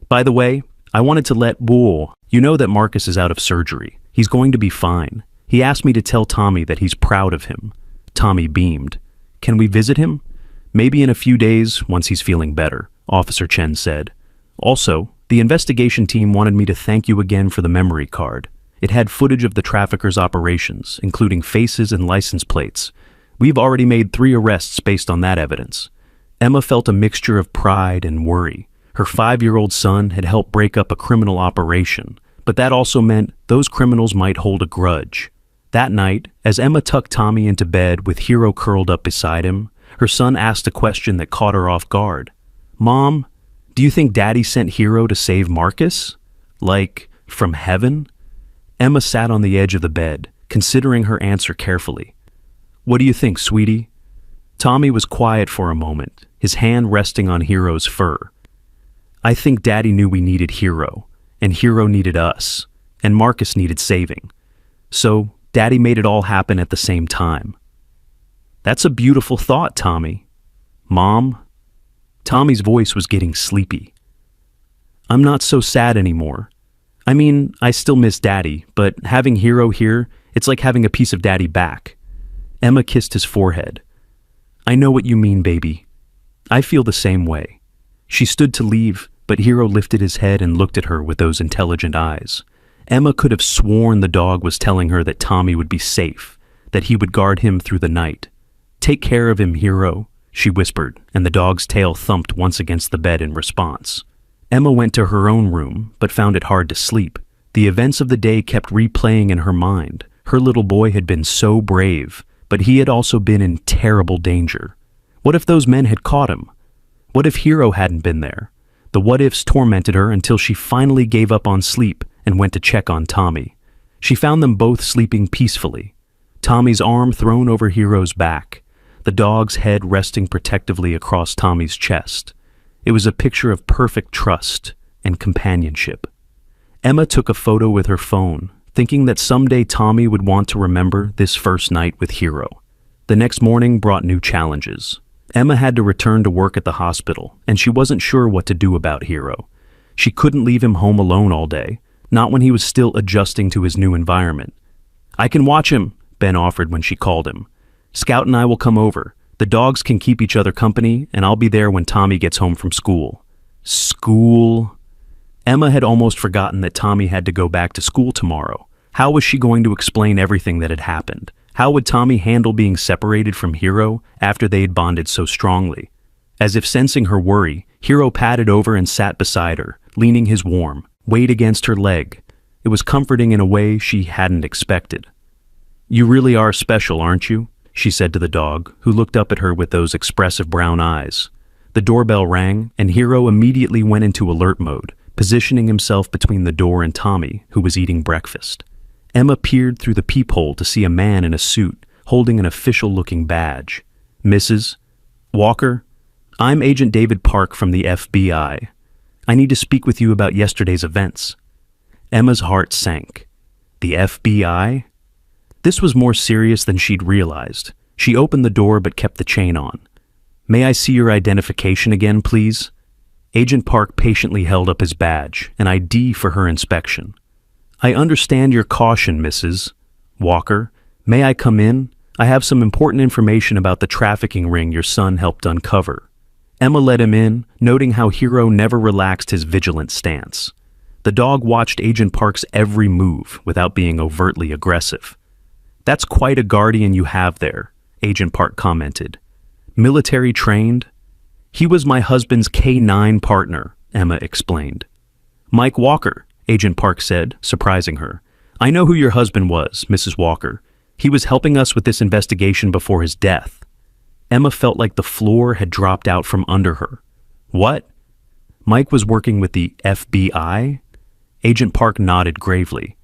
By the way, I wanted to let you know that Marcus is out of surgery. He's going to be fine. He asked me to tell Tommy that he's proud of him." Tommy beamed. "Can we visit him?" "Maybe in a few days, once he's feeling better," Officer Chen said. "Also, the investigation team wanted me to thank you again for the memory card. It had footage of the traffickers' operations, including faces and license plates. We've already made 3 arrests based on that evidence." Emma felt a mixture of pride and worry. Her 5-year-old son had helped break up a criminal operation, but that also meant those criminals might hold a grudge. That night, as Emma tucked Tommy into bed with Hero curled up beside him, her son asked a question that caught her off guard. "Mom, do you think Daddy sent Hero to save Marcus? Like, from heaven?" Emma sat on the edge of the bed, considering her answer carefully. "What do you think, sweetie?" Tommy was quiet for a moment, his hand resting on Hero's fur. "I think Daddy knew we needed Hero, and Hero needed us, and Marcus needed saving. So, Daddy made it all happen at the same time. That's a beautiful thought, Tommy. Mom? Tommy's voice was getting sleepy. I'm not so sad anymore. I mean, I still miss Daddy, but having Hero here, it's like having a piece of Daddy back. Emma kissed his forehead. I know what you mean, baby. I feel the same way. She stood to leave, but Hero lifted his head and looked at her with those intelligent eyes. Emma could have sworn the dog was telling her that Tommy would be safe, that he would guard him through the night. Take care of him, Hero, she whispered, and the dog's tail thumped once against the bed in response. Emma went to her own room, but found it hard to sleep. The events of the day kept replaying in her mind. Her little boy had been so brave, but he had also been in terrible danger. What if those men had caught him? What if Hero hadn't been there? The what-ifs tormented her until she finally gave up on sleep and went to check on Tommy. She found them both sleeping peacefully. Tommy's arm thrown over Hero's back, the dog's head resting protectively across Tommy's chest. It was a picture of perfect trust and companionship. Emma took a photo with her phone, thinking that someday Tommy would want to remember this first night with Hero. The next morning brought new challenges. Emma had to return to work at the hospital, and she wasn't sure what to do about Hero. She couldn't leave him home alone all day, not when he was still adjusting to his new environment. I can watch him, Ben offered when she called him. Scout and I will come over. The dogs can keep each other company, and I'll be there when Tommy gets home from school. School? Emma had almost forgotten that Tommy had to go back to school tomorrow. How was she going to explain everything that had happened? How would Tommy handle being separated from Hero after they had bonded so strongly? As if sensing her worry, Hero padded over and sat beside her, leaning his warm weight against her leg. It was comforting in a way she hadn't expected. You really are special, aren't you? She said to the dog, who looked up at her with those expressive brown eyes. The doorbell rang, and Hero immediately went into alert mode, positioning himself between the door and Tommy, who was eating breakfast. Emma peered through the peephole to see a man in a suit, holding an official-looking badge. Mrs. Walker, I'm Agent David Park from the FBI. I need to speak with you about yesterday's events. Emma's heart sank. The FBI? This was more serious than she'd realized. She opened the door but kept the chain on. May I see your identification again, please? Agent Park patiently held up his badge, an ID for her inspection. I understand your caution, Mrs. Walker. May I come in? I have some important information about the trafficking ring your son helped uncover. Emma let him in, noting how Hero never relaxed his vigilant stance. The dog watched Agent Park's every move without being overtly aggressive. That's quite a guardian you have there, Agent Park commented. Military trained? He was my husband's K-9 partner, Emma explained. Mike Walker, Agent Park said, surprising her. I know who your husband was, Mrs. Walker. He was helping us with this investigation before his death. Emma felt like the floor had dropped out from under her. What? Mike was working with the FBI? Agent Park nodded gravely.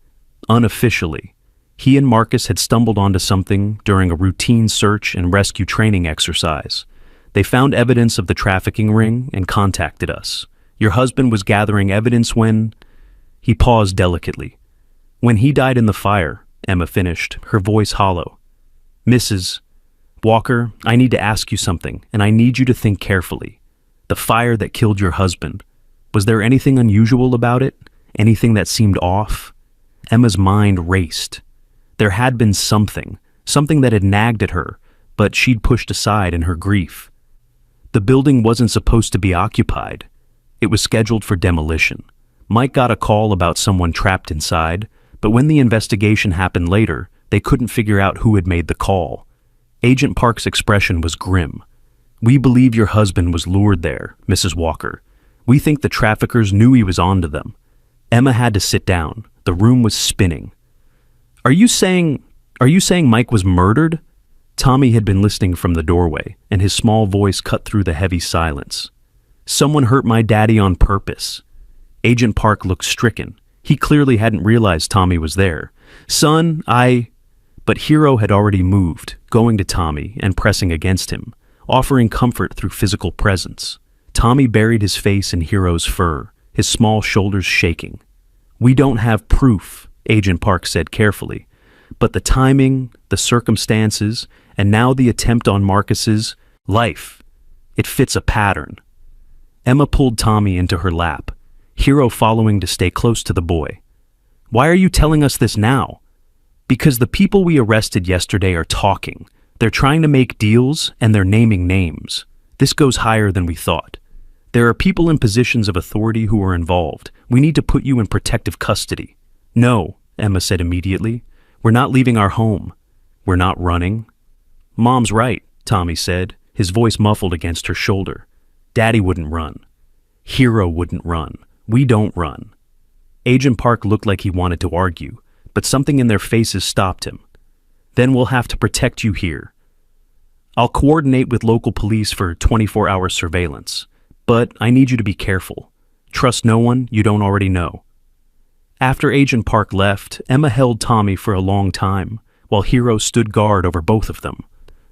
Unofficially. He and Marcus had stumbled onto something during a routine search and rescue training exercise. They found evidence of the trafficking ring and contacted us. Your husband was gathering evidence when... He paused delicately. When he died in the fire, Emma finished, her voice hollow. Mrs. Walker, I need to ask you something, and I need you to think carefully. The fire that killed your husband, was there anything unusual about it? Anything that seemed off? Emma's mind raced. There had been something that had nagged at her, but she'd pushed aside in her grief. The building wasn't supposed to be occupied. It was scheduled for demolition. Mike got a call about someone trapped inside, but when the investigation happened later, they couldn't figure out who had made the call. Agent Park's expression was grim. We believe your husband was lured there, Mrs. Walker. We think the traffickers knew he was onto them. Emma had to sit down. The room was spinning. Are you saying Mike was murdered? Tommy had been listening from the doorway, and his small voice cut through the heavy silence. Someone hurt my daddy on purpose. Agent Park looked stricken. He clearly hadn't realized Tommy was there. Son, But Hero had already moved, going to Tommy and pressing against him, offering comfort through physical presence. Tommy buried his face in Hero's fur, his small shoulders shaking. "We don't have proof," Agent Park said carefully. "But the timing, the circumstances, and now the attempt on Marcus's life, it fits a pattern." Emma pulled Tommy into her lap, Hero following to stay close to the boy. "Why are you telling us this now?" "Because the people we arrested yesterday are talking. They're trying to make deals, and they're naming names. This goes higher than we thought. There are people in positions of authority who are involved. We need to put you in protective custody." "No," Emma said immediately. "We're not leaving our home. We're not running." "Mom's right," Tommy said, his voice muffled against her shoulder. "Daddy wouldn't run. Hero wouldn't run. We don't run." Agent Park looked like he wanted to argue, but something in their faces stopped him. "Then we'll have to protect you here. I'll coordinate with local police for 24-hour surveillance, but I need you to be careful. Trust no one you don't already know." After Agent Park left, Emma held Tommy for a long time, while Hero stood guard over both of them.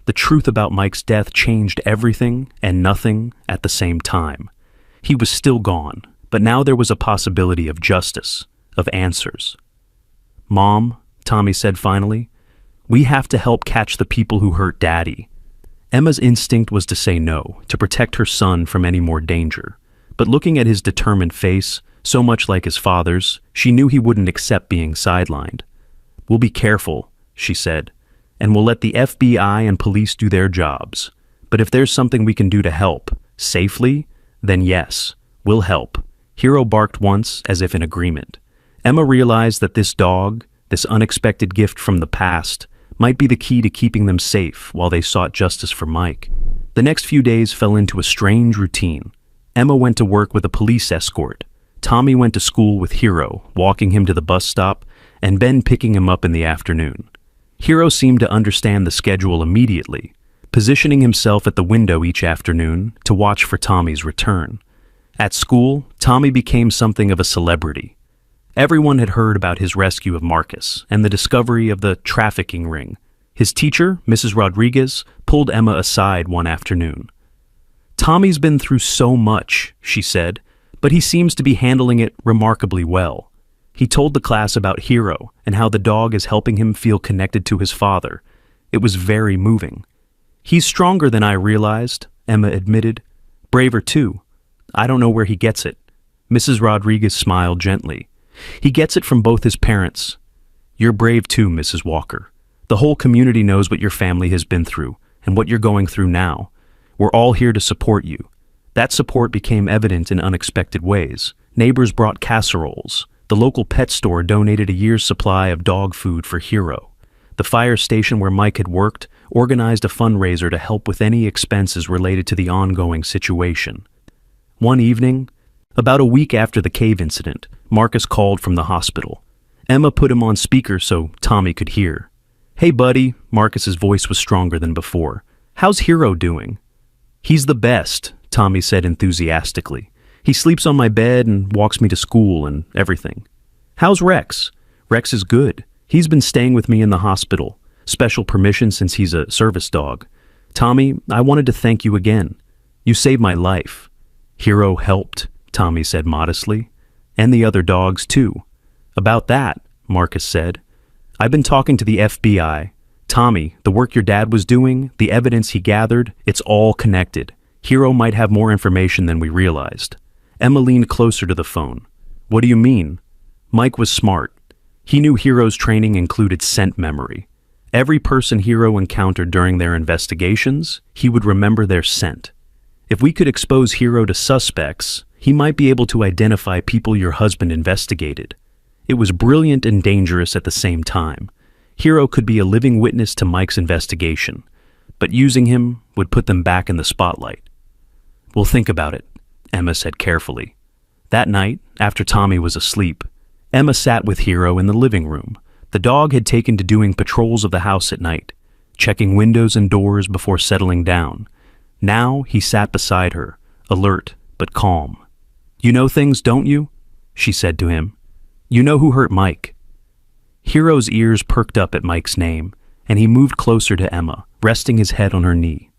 The truth about Mike's death changed everything and nothing at the same time. He was still gone, but now there was a possibility of justice, of answers. "Mom," Tommy said finally, "we have to help catch the people who hurt Daddy." Emma's instinct was to say no, to protect her son from any more danger. But looking at his determined face, so much like his father's, she knew he wouldn't accept being sidelined. "We'll be careful," she said, "and we'll let the FBI and police do their jobs. But if there's something we can do to help, safely, then yes, we'll help." Hero barked once, as if in agreement. Emma realized that this dog, this unexpected gift from the past, might be the key to keeping them safe while they sought justice for Mike. The next few days fell into a strange routine. Emma went to work with a police escort. Tommy went to school with Hero, walking him to the bus stop, and Ben picking him up in the afternoon. Hero seemed to understand the schedule immediately, positioning himself at the window each afternoon to watch for Tommy's return. At school, Tommy became something of a celebrity. Everyone had heard about his rescue of Marcus and the discovery of the trafficking ring. His teacher, Mrs. Rodriguez, pulled Emma aside one afternoon. "Tommy's been through so much," she said, "but he seems to be handling it remarkably well." He told the class about Hero and how the dog is helping him feel connected to his father. It was very moving. "He's stronger than I realized," Emma admitted. "Braver too. I don't know where he gets it." Mrs. Rodriguez smiled gently. "He gets it from both his parents." "You're brave too, Mrs. Walker. The whole community knows what your family has been through and what you're going through now. We're all here to support you." That support became evident in unexpected ways. Neighbors brought casseroles. The local pet store donated a year's supply of dog food for Hero. The fire station where Mike had worked organized a fundraiser to help with any expenses related to the ongoing situation. One evening, about a week after the cave incident, Marcus called from the hospital. Emma put him on speaker so Tommy could hear. "Hey buddy," Marcus's voice was stronger than before. "How's Hero doing?" "He's the best," Tommy said enthusiastically. "He sleeps on my bed and walks me to school and everything." "How's Rex?" "Rex is good. He's been staying with me in the hospital. Special permission since he's a service dog. Tommy, I wanted to thank you again. You saved my life." "Hero helped," Tommy said modestly. "And the other dogs too." "About that," Marcus said, "I've been talking to the FBI. Tommy, the work your dad was doing, the evidence he gathered, it's all connected. Hero might have more information than we realized." Emma leaned closer to the phone. "What do you mean?" Mike was smart. He knew Hero's training included scent memory. Every person Hero encountered during their investigations, he would remember their scent. If we could expose Hero to suspects, he might be able to identify people your husband investigated. It was brilliant and dangerous at the same time. Hero could be a living witness to Mike's investigation, but using him would put them back in the spotlight. "We'll think about it," Emma said carefully. That night, after Tommy was asleep, Emma sat with Hero in the living room. The dog had taken to doing patrols of the house at night, checking windows and doors before settling down. Now he sat beside her, alert but calm. "You know things, don't you?" she said to him. "You know who hurt Mike." Hero's ears perked up at Mike's name, and he moved closer to Emma, resting his head on her knee.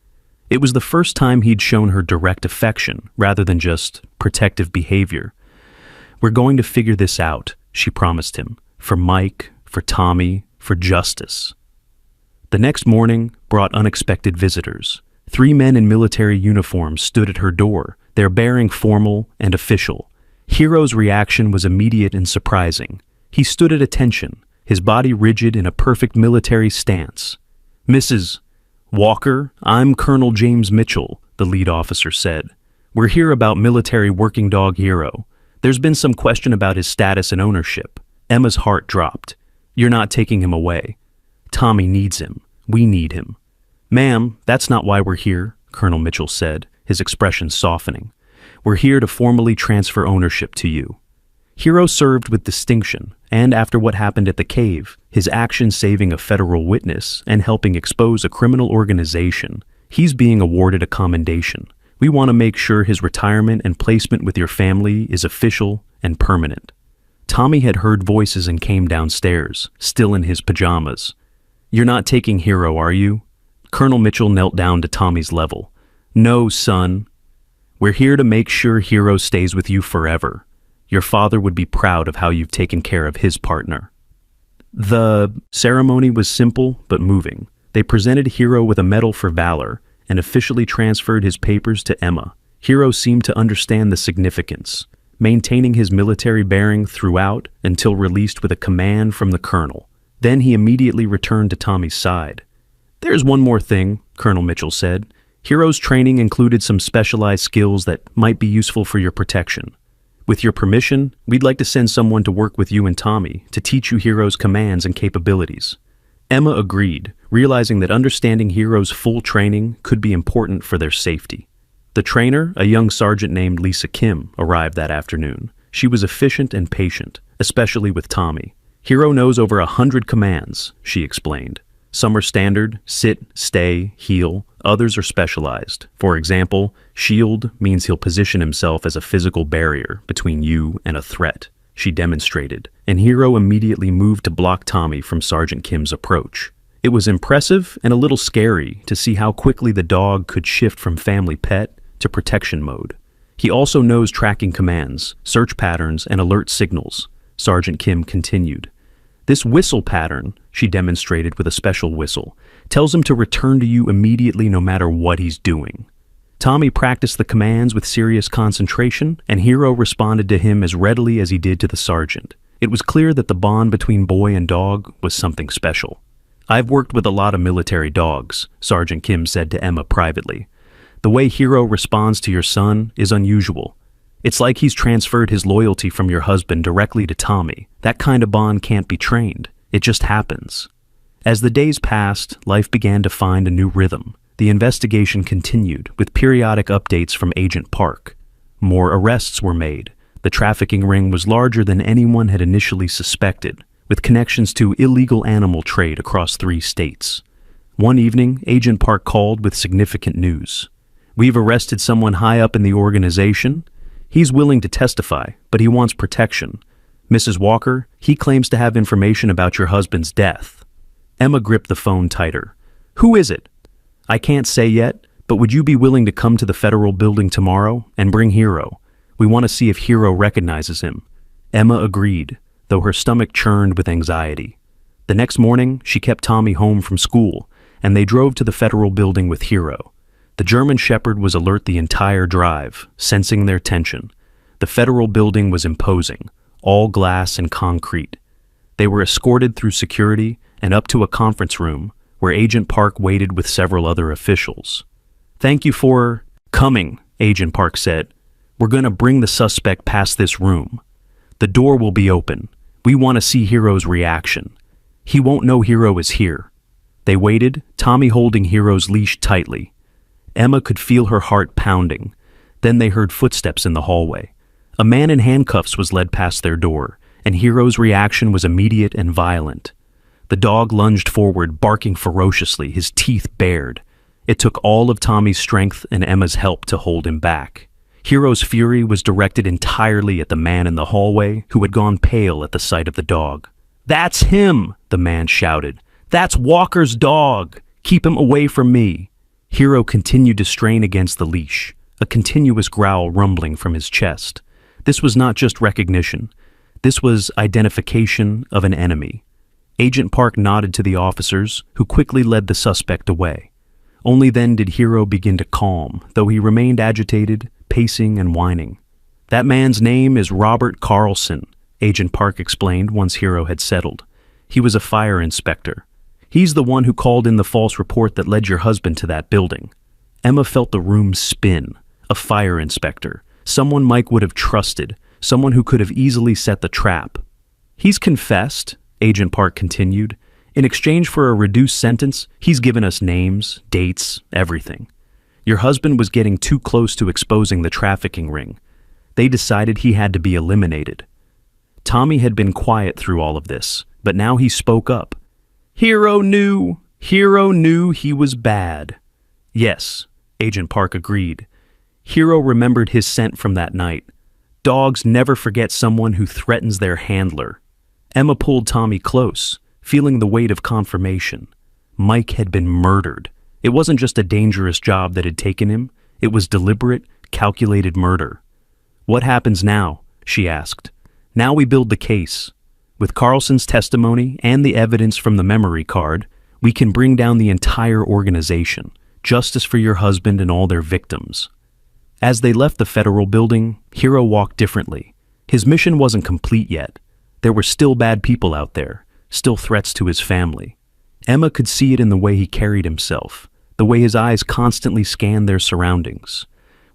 It was the first time he'd shown her direct affection, rather than just protective behavior. "We're going to figure this out," she promised him. For Mike, for Tommy, for justice. The next morning brought unexpected visitors. 3 men in military uniforms stood at her door, their bearing formal and official. Hero's reaction was immediate and surprising. He stood at attention, his body rigid in a perfect military stance. "Mrs. Walker, I'm Colonel James Mitchell," the lead officer said. "We're here about military working dog Hero. There's been some question about his status and ownership." Emma's heart dropped. "You're not taking him away. Tommy needs him. We need him." "Ma'am, that's not why we're here," Colonel Mitchell said, his expression softening. "We're here to formally transfer ownership to you." Hero served with distinction, and after what happened at the cave, his action saving a federal witness and helping expose a criminal organization, he's being awarded a commendation. We want to make sure his retirement and placement with your family is official and permanent. Tommy had heard voices and came downstairs, still in his pajamas. "You're not taking Hero, are you?" Colonel Mitchell knelt down to Tommy's level. "No, son. We're here to make sure Hero stays with you forever. Your father would be proud of how you've taken care of his partner." The ceremony was simple but moving. They presented Hero with a medal for valor and officially transferred his papers to Emma. Hero seemed to understand the significance, maintaining his military bearing throughout until released with a command from the colonel. Then he immediately returned to Tommy's side. "There's one more thing," Colonel Mitchell said. "Hero's training included some specialized skills that might be useful for your protection. With your permission, we'd like to send someone to work with you and Tommy to teach you Hero's commands and capabilities." Emma agreed, realizing that understanding Hero's full training could be important for their safety. The trainer, a young sergeant named Lisa Kim, arrived that afternoon. She was efficient and patient, especially with Tommy. "Hero knows over 100 commands," she explained. "Some are standard, sit, stay, heel. Others are specialized. For example, shield means he'll position himself as a physical barrier between you and a threat," she demonstrated, and Hero immediately moved to block Tommy from Sergeant Kim's approach. It was impressive and a little scary to see how quickly the dog could shift from family pet to protection mode. "He also knows tracking commands, search patterns, and alert signals," Sergeant Kim continued. "This whistle pattern," she demonstrated with a special whistle, "tells him to return to you immediately no matter what he's doing." Tommy practiced the commands with serious concentration, and Hero responded to him as readily as he did to the sergeant. It was clear that the bond between boy and dog was something special. "I've worked with a lot of military dogs," Sergeant Kim said to Emma privately. "The way Hero responds to your son is unusual. It's like he's transferred his loyalty from your husband directly to Tommy. That kind of bond can't be trained. It just happens." As the days passed, life began to find a new rhythm. The investigation continued, with periodic updates from Agent Park. More arrests were made. The trafficking ring was larger than anyone had initially suspected, with connections to illegal animal trade across 3 states. One evening, Agent Park called with significant news. "We've arrested someone high up in the organization. He's willing to testify, but he wants protection. Mrs. Walker, he claims to have information about your husband's death." Emma gripped the phone tighter. "Who is it?" "I can't say yet, but would you be willing to come to the federal building tomorrow and bring Hero? We want to see if Hero recognizes him." Emma agreed, though her stomach churned with anxiety. The next morning, she kept Tommy home from school, and they drove to the federal building with Hero. The German Shepherd was alert the entire drive, sensing their tension. The federal building was imposing, all glass and concrete. They were escorted through security and up to a conference room where Agent Park waited with several other officials. "Thank you for coming," Agent Park said. "We're going to bring the suspect past this room. The door will be open. We want to see Hero's reaction. He won't know Hero is here." They waited, Tommy holding Hero's leash tightly. Emma could feel her heart pounding. Then they heard footsteps in the hallway. A man in handcuffs was led past their door, and Hero's reaction was immediate and violent. The dog lunged forward, barking ferociously, his teeth bared. It took all of Tommy's strength and Emma's help to hold him back. Hero's fury was directed entirely at the man in the hallway, who had gone pale at the sight of the dog. "That's him!" the man shouted. "That's Walker's dog! Keep him away from me!" Hero continued to strain against the leash, a continuous growl rumbling from his chest. This was not just recognition. This was identification of an enemy. Agent Park nodded to the officers, who quickly led the suspect away. Only then did Hero begin to calm, though he remained agitated, pacing and whining. "That man's name is Robert Carlson," Agent Park explained once Hero had settled. "He was a fire inspector. He's the one who called in the false report that led your husband to that building." Emma felt the room spin. A fire inspector. Someone Mike would have trusted. Someone who could have easily set the trap. "He's confessed," Agent Park continued. "In exchange for a reduced sentence, he's given us names, dates, everything. Your husband was getting too close to exposing the trafficking ring. They decided he had to be eliminated." Tommy had been quiet through all of this, but now he spoke up. Hero knew he was bad." "Yes," Agent Park agreed. Hero remembered his scent from that night. Dogs never forget someone who threatens their handler. Emma pulled Tommy close, feeling the weight of confirmation. Mike had been murdered. It wasn't just a dangerous job that had taken him. It was deliberate, calculated murder. "What happens now?" she asked. "Now we build the case. With Carlson's testimony and the evidence from the memory card, we can bring down the entire organization. Justice for your husband and all their victims." As they left the federal building, Hero walked differently. His mission wasn't complete yet. There were still bad people out there, still threats to his family. Emma could see it in the way he carried himself, the way his eyes constantly scanned their surroundings.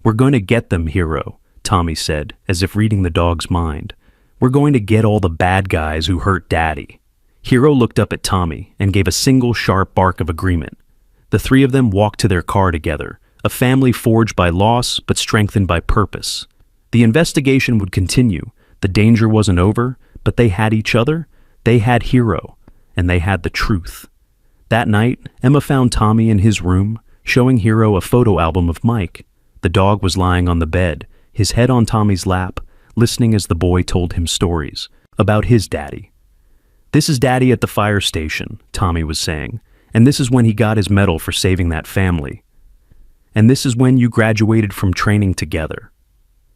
"We're going to get them, Hero," Tommy said, as if reading the dog's mind. "We're going to get all the bad guys who hurt Daddy." Hero looked up at Tommy and gave a single sharp bark of agreement. The three of them walked to their car together, a family forged by loss but strengthened by purpose. The investigation would continue. The danger wasn't over, but they had each other, they had Hero, and they had the truth. That night, Emma found Tommy in his room, showing Hero a photo album of Mike. The dog was lying on the bed, his head on Tommy's lap, listening as the boy told him stories about his daddy. "This is Daddy at the fire station," Tommy was saying, "and this is when he got his medal for saving that family. And this is when you graduated from training together."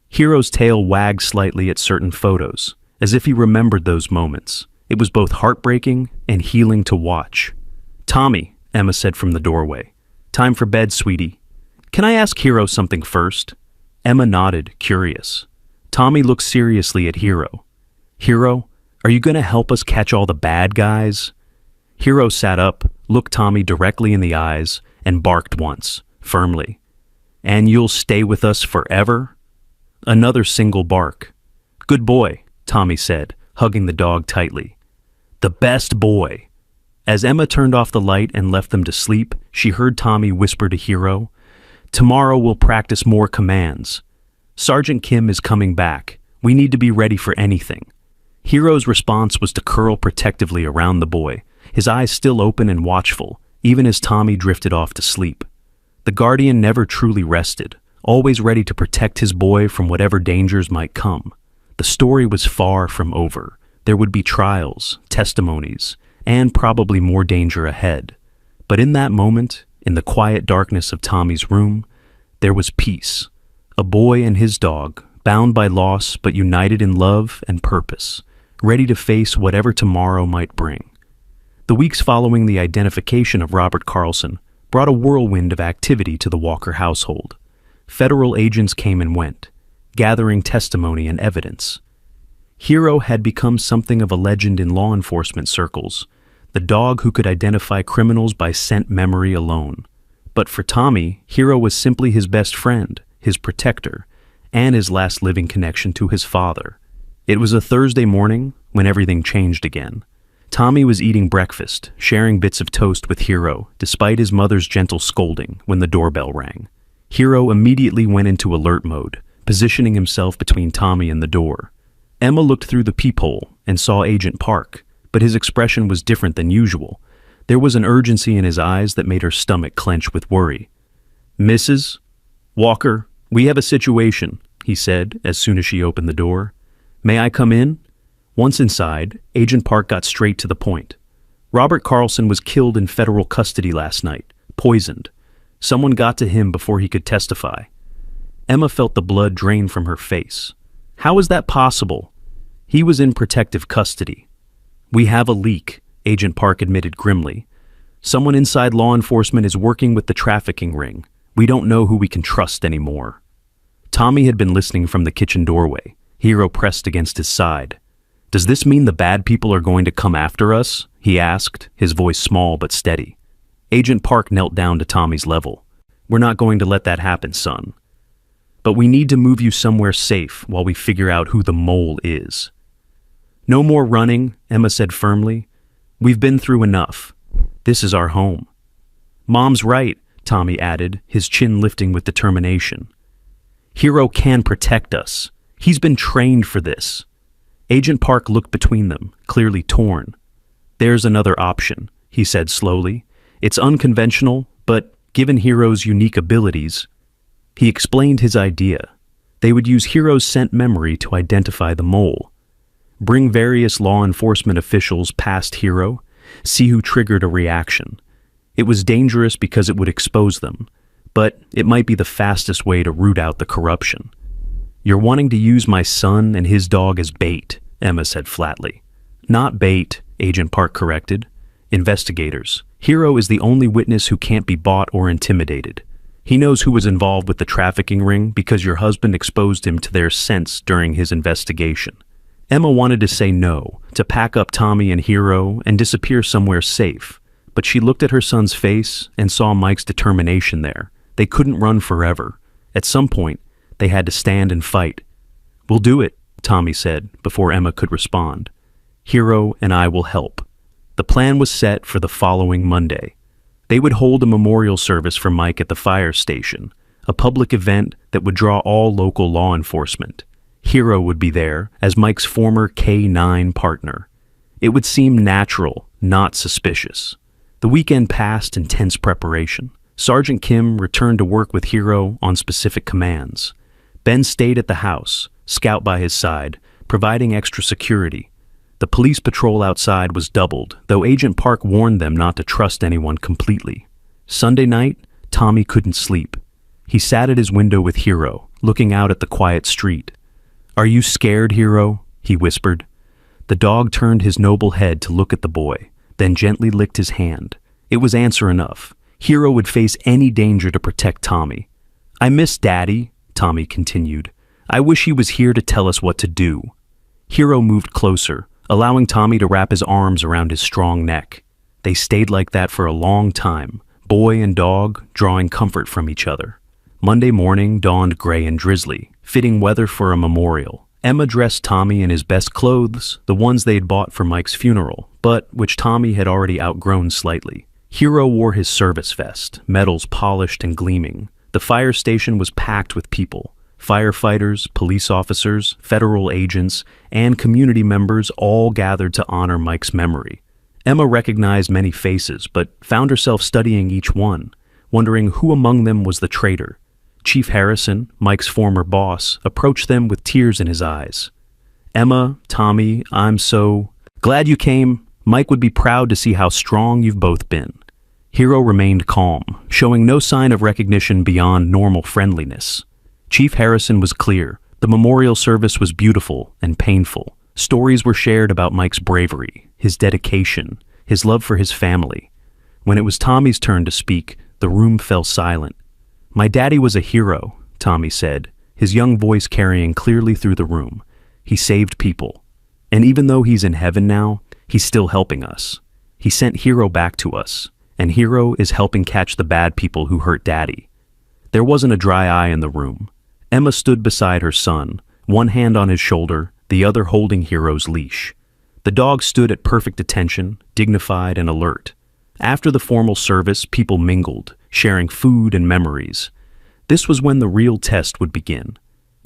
Hero's tail wagged slightly at certain photos, as if he remembered those moments. It was both heartbreaking and healing to watch. "Tommy," Emma said from the doorway. "Time for bed, sweetie. Can I ask Hero something first?" Emma nodded, curious. Tommy looked seriously at Hero. "Hero, are you going to help us catch all the bad guys?" Hero sat up, looked Tommy directly in the eyes, and barked once, firmly. "And you'll stay with us forever?" Another single bark. "Good boy," Tommy said, hugging the dog tightly. "The best boy." As Emma turned off the light and left them to sleep, she heard Tommy whisper to Hero, "Tomorrow we'll practice more commands. Sergeant Kim is coming back. We need to be ready for anything." Hero's response was to curl protectively around the boy, his eyes still open and watchful, even as Tommy drifted off to sleep. The guardian never truly rested, always ready to protect his boy from whatever dangers might come. The story was far from over. There would be trials, testimonies, and probably more danger ahead. But in that moment, in the quiet darkness of Tommy's room, there was peace. A boy and his dog, bound by loss but united in love and purpose, ready to face whatever tomorrow might bring. The weeks following the identification of Robert Carlson brought a whirlwind of activity to the Walker household. Federal agents came and went, gathering testimony and evidence. Hero had become something of a legend in law enforcement circles, the dog who could identify criminals by scent memory alone. But for Tommy, Hero was simply his best friend, his protector, and his last living connection to his father. It was a Thursday morning when everything changed again. Tommy was eating breakfast, sharing bits of toast with Hero, despite his mother's gentle scolding when the doorbell rang. Hero immediately went into alert mode, positioning himself between Tommy and the door. Emma looked through the peephole and saw Agent Park, but his expression was different than usual. There was an urgency in his eyes that made her stomach clench with worry. "Mrs. Walker, we have a situation," he said as soon as she opened the door. "May I come in?" Once inside, Agent Park got straight to the point. Robert Carlson was killed in federal custody last night, poisoned. Someone got to him before he could testify. Emma felt the blood drain from her face. "How is that possible?" He was in protective custody. "We have a leak," Agent Park admitted grimly. "Someone inside law enforcement is working with the trafficking ring. We don't know who we can trust anymore." Tommy had been listening from the kitchen doorway. Hero pressed against his side. "Does this mean the bad people are going to come after us?" he asked, his voice small but steady. Agent Park knelt down to Tommy's level. "We're not going to let that happen, son. But we need to move you somewhere safe while we figure out who the mole is." "No more running," Emma said firmly. "We've been through enough. This is our home." "Mom's right," Tommy added, his chin lifting with determination. "Hero can protect us. He's been trained for this." Agent Park looked between them, clearly torn. "There's another option," he said slowly. "It's unconventional, but given Hero's unique abilities..." He explained his idea. They would use Hero's scent memory to identify the mole. Bring various law enforcement officials past Hero, see who triggered a reaction. It was dangerous because it would expose them, but it might be the fastest way to root out the corruption. "You're wanting to use my son and his dog as bait," Emma said flatly. "Not bait," Agent Park corrected. "Investigators. Hero is the only witness who can't be bought or intimidated. He knows who was involved with the trafficking ring because your husband exposed him to their scents during his investigation." Emma wanted to say no, to pack up Tommy and Hero and disappear somewhere safe, but she looked at her son's face and saw Mike's determination there. They couldn't run forever. At some point, they had to stand and fight. "We'll do it," Tommy said, before Emma could respond. "Hero and I will help." The plan was set for the following Monday. They would hold a memorial service for Mike at the fire station, a public event that would draw all local law enforcement. Hero would be there as Mike's former K-9 partner. It would seem natural, not suspicious. The weekend passed in tense preparation. Sergeant Kim returned to work with Hero on specific commands. Ben stayed at the house, Scout by his side, providing extra security. The police patrol outside was doubled, though Agent Park warned them not to trust anyone completely. Sunday night, Tommy couldn't sleep. He sat at his window with Hero, looking out at the quiet street. "Are you scared, Hero?" he whispered. The dog turned his noble head to look at the boy, then gently licked his hand. It was answer enough. Hero would face any danger to protect Tommy. "I miss Daddy," Tommy continued. "I wish he was here to tell us what to do." Hero moved closer, allowing Tommy to wrap his arms around his strong neck. They stayed like that for a long time, boy and dog drawing comfort from each other. Monday morning dawned gray and drizzly, fitting weather for a memorial. Emma dressed Tommy in his best clothes, the ones they'd bought for Mike's funeral, but which Tommy had already outgrown slightly. Hero wore his service vest, metals polished and gleaming. The fire station was packed with people. Firefighters, police officers, federal agents, and community members all gathered to honor Mike's memory. Emma recognized many faces, but found herself studying each one, wondering who among them was the traitor. Chief Harrison, Mike's former boss, approached them with tears in his eyes. "Emma, Tommy, I'm so glad you came. Mike would be proud to see how strong you've both been." Hero remained calm, showing no sign of recognition beyond normal friendliness. Chief Harrison was clear. The memorial service was beautiful and painful. Stories were shared about Mike's bravery, his dedication, his love for his family. When it was Tommy's turn to speak, the room fell silent. "My daddy was a hero," Tommy said, his young voice carrying clearly through the room. "He saved people. And even though he's in heaven now, he's still helping us. He sent Hero back to us, and Hero is helping catch the bad people who hurt Daddy." There wasn't a dry eye in the room. Emma stood beside her son, one hand on his shoulder, the other holding Hero's leash. The dog stood at perfect attention, dignified and alert. After the formal service, people mingled, sharing food and memories. This was when the real test would begin.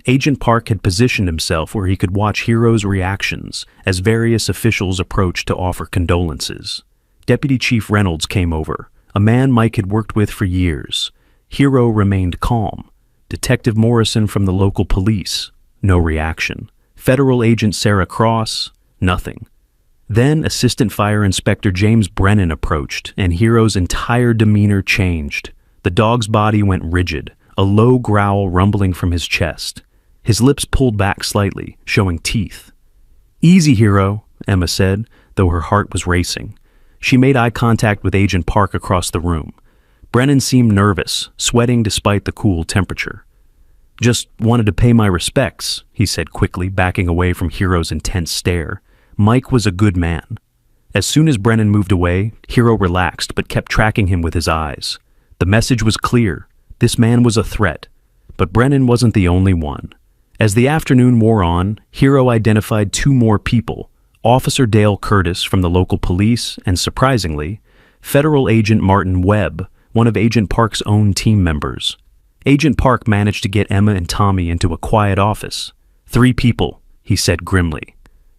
Agent Park had positioned himself where he could watch Hero's reactions as various officials approached to offer condolences. Deputy Chief Reynolds came over, a man Mike had worked with for years. Hero remained calm. Detective Morrison from the local police, no reaction. Federal Agent Sarah Cross, nothing. Then Assistant Fire Inspector James Brennan approached, and Hero's entire demeanor changed. The dog's body went rigid, a low growl rumbling from his chest. His lips pulled back slightly, showing teeth. "Easy, Hero," Emma said, though her heart was racing. She made eye contact with Agent Park across the room. Brennan seemed nervous, sweating despite the cool temperature. "Just wanted to pay my respects," he said quickly, backing away from Hero's intense stare. Mike was a good man. As soon as Brennan moved away, Hero relaxed but kept tracking him with his eyes. The message was clear. This man was a threat. But Brennan wasn't the only one. As the afternoon wore on, Hero identified two more people: Officer Dale Curtis from the local police and, surprisingly, Federal Agent Martin Webb, one of Agent Park's own team members. Agent Park managed to get Emma and Tommy into a quiet office. "3 people," he said grimly.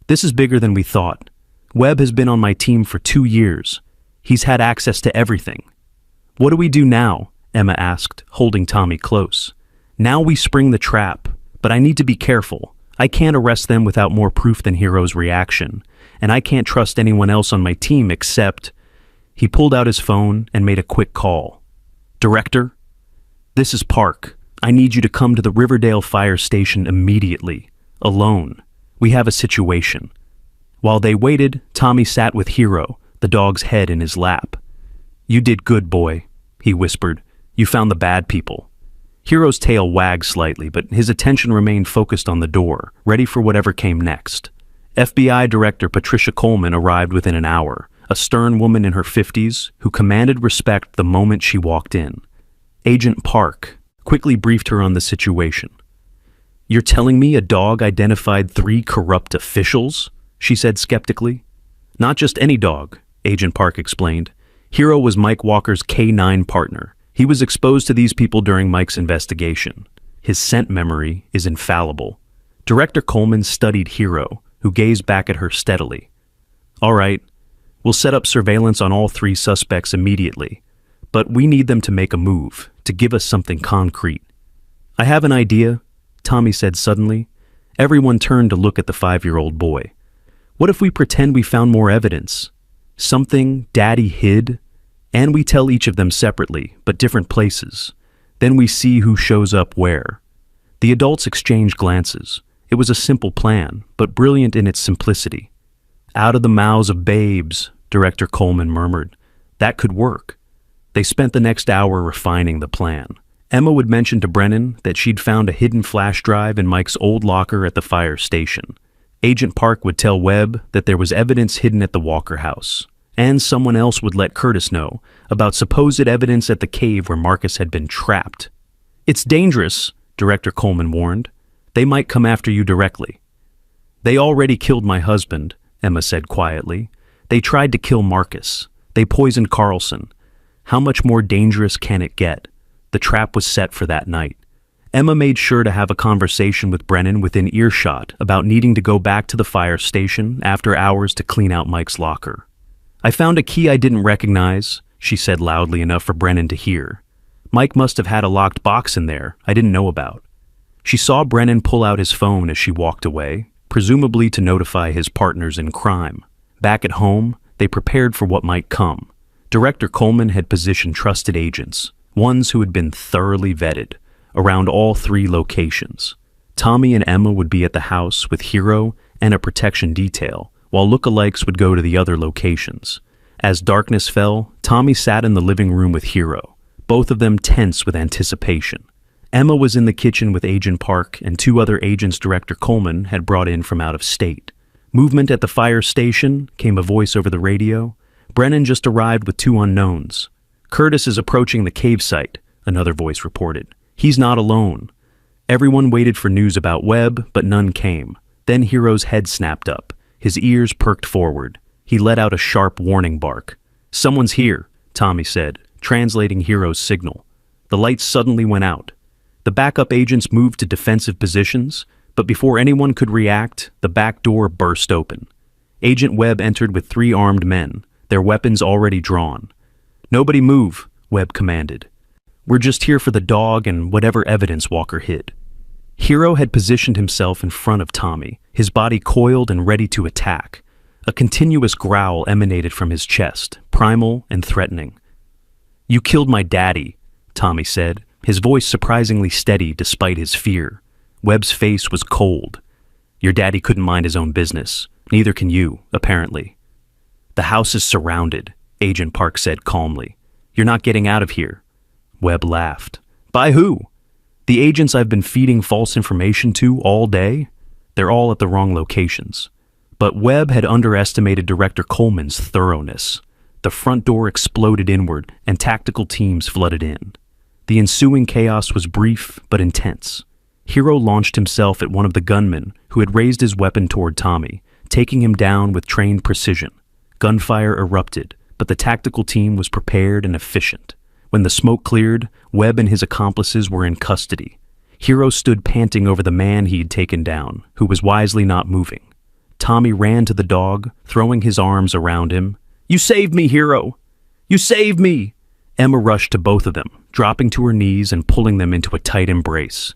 "This is bigger than we thought. Webb has been on my team for 2 years. He's had access to everything." "What do we do now?" Emma asked, holding Tommy close. "Now we spring the trap, but I need to be careful. I can't arrest them without more proof than Hero's reaction, and I can't trust anyone else on my team except—" He pulled out his phone and made a quick call. "Director? This is Park. I need you to come to the Riverdale fire station immediately. Alone. We have a situation." While they waited, Tommy sat with Hero, the dog's head in his lap. "You did good, boy," he whispered. "You found the bad people." Hero's tail wagged slightly, but his attention remained focused on the door, ready for whatever came next. FBI Director Patricia Coleman arrived within an hour, a stern woman in her 50s who commanded respect the moment she walked in. Agent Park quickly briefed her on the situation. "You're telling me a dog identified 3 corrupt officials?" she said skeptically. "Not just any dog," Agent Park explained. "Hero was Mike Walker's K9 partner. He was exposed to these people during Mike's investigation. His scent memory is infallible." Director Coleman studied Hero, who gazed back at her steadily. "All right, we'll set up surveillance on all 3 suspects immediately, but we need them to make a move, to give us something concrete." "I have an idea," Tommy said suddenly. Everyone turned to look at the 5-year-old boy. "What if we pretend we found more evidence? Something Daddy hid? And we tell each of them separately, but different places. Then we see who shows up where." The adults exchanged glances. It was a simple plan, but brilliant in its simplicity. "Out of the mouths of babes," Director Coleman murmured. That could work. They spent the next hour refining the plan. Emma would mention to Brennan that she'd found a hidden flash drive in Mike's old locker at the fire station. Agent Park would tell Webb that there was evidence hidden at the Walker house. And someone else would let Curtis know about supposed evidence at the cave where Marcus had been trapped. "It's dangerous," Director Coleman warned. "They might come after you directly." "They already killed my husband," Emma said quietly. "They tried to kill Marcus. They poisoned Carlson. How much more dangerous can it get?" The trap was set for that night. Emma made sure to have a conversation with Brennan within earshot about needing to go back to the fire station after hours to clean out Mike's locker. "I found a key I didn't recognize," she said loudly enough for Brennan to hear. "Mike must have had a locked box in there I didn't know about." She saw Brennan pull out his phone as she walked away, presumably to notify his partners in crime. Back at home, they prepared for what might come. Director Coleman had positioned trusted agents, ones who had been thoroughly vetted, around all 3 locations. Tommy and Emma would be at the house with Hero and a protection detail, while lookalikes would go to the other locations. As darkness fell, Tommy sat in the living room with Hero, both of them tense with anticipation. Emma was in the kitchen with Agent Park and 2 other agents Director Coleman had brought in from out of state. "Movement at the fire station," came a voice over the radio. "Brennan just arrived with 2 unknowns. Curtis is approaching the cave site," another voice reported. "He's not alone." Everyone waited for news about Webb, but none came. Then Hero's head snapped up. His ears perked forward. He let out a sharp warning bark. "Someone's here," Tommy said, translating Hero's signal. The lights suddenly went out. The backup agents moved to defensive positions, but before anyone could react, the back door burst open. Agent Webb entered with 3 armed men, their weapons already drawn. "Nobody move," Webb commanded. "We're just here for the dog and whatever evidence Walker hid." Hero had positioned himself in front of Tommy, his body coiled and ready to attack. A continuous growl emanated from his chest, primal and threatening. "You killed my daddy," Tommy said, his voice surprisingly steady despite his fear. Webb's face was cold. Your daddy couldn't mind his own business. Neither can you, apparently. The house is surrounded, Agent Park said calmly. You're not getting out of here. Webb laughed. By who? The agents I've been feeding false information to all day? They're all at the wrong locations. But Webb had underestimated Director Coleman's thoroughness. The front door exploded inward, and tactical teams flooded in. The ensuing chaos was brief but intense. Hero launched himself at one of the gunmen who had raised his weapon toward Tommy, taking him down with trained precision. Gunfire erupted, but the tactical team was prepared and efficient. When the smoke cleared, Webb and his accomplices were in custody. Hero stood panting over the man he had taken down, who was wisely not moving. Tommy ran to the dog, throwing his arms around him. You saved me, Hero! You saved me! Emma rushed to both of them, dropping to her knees and pulling them into a tight embrace.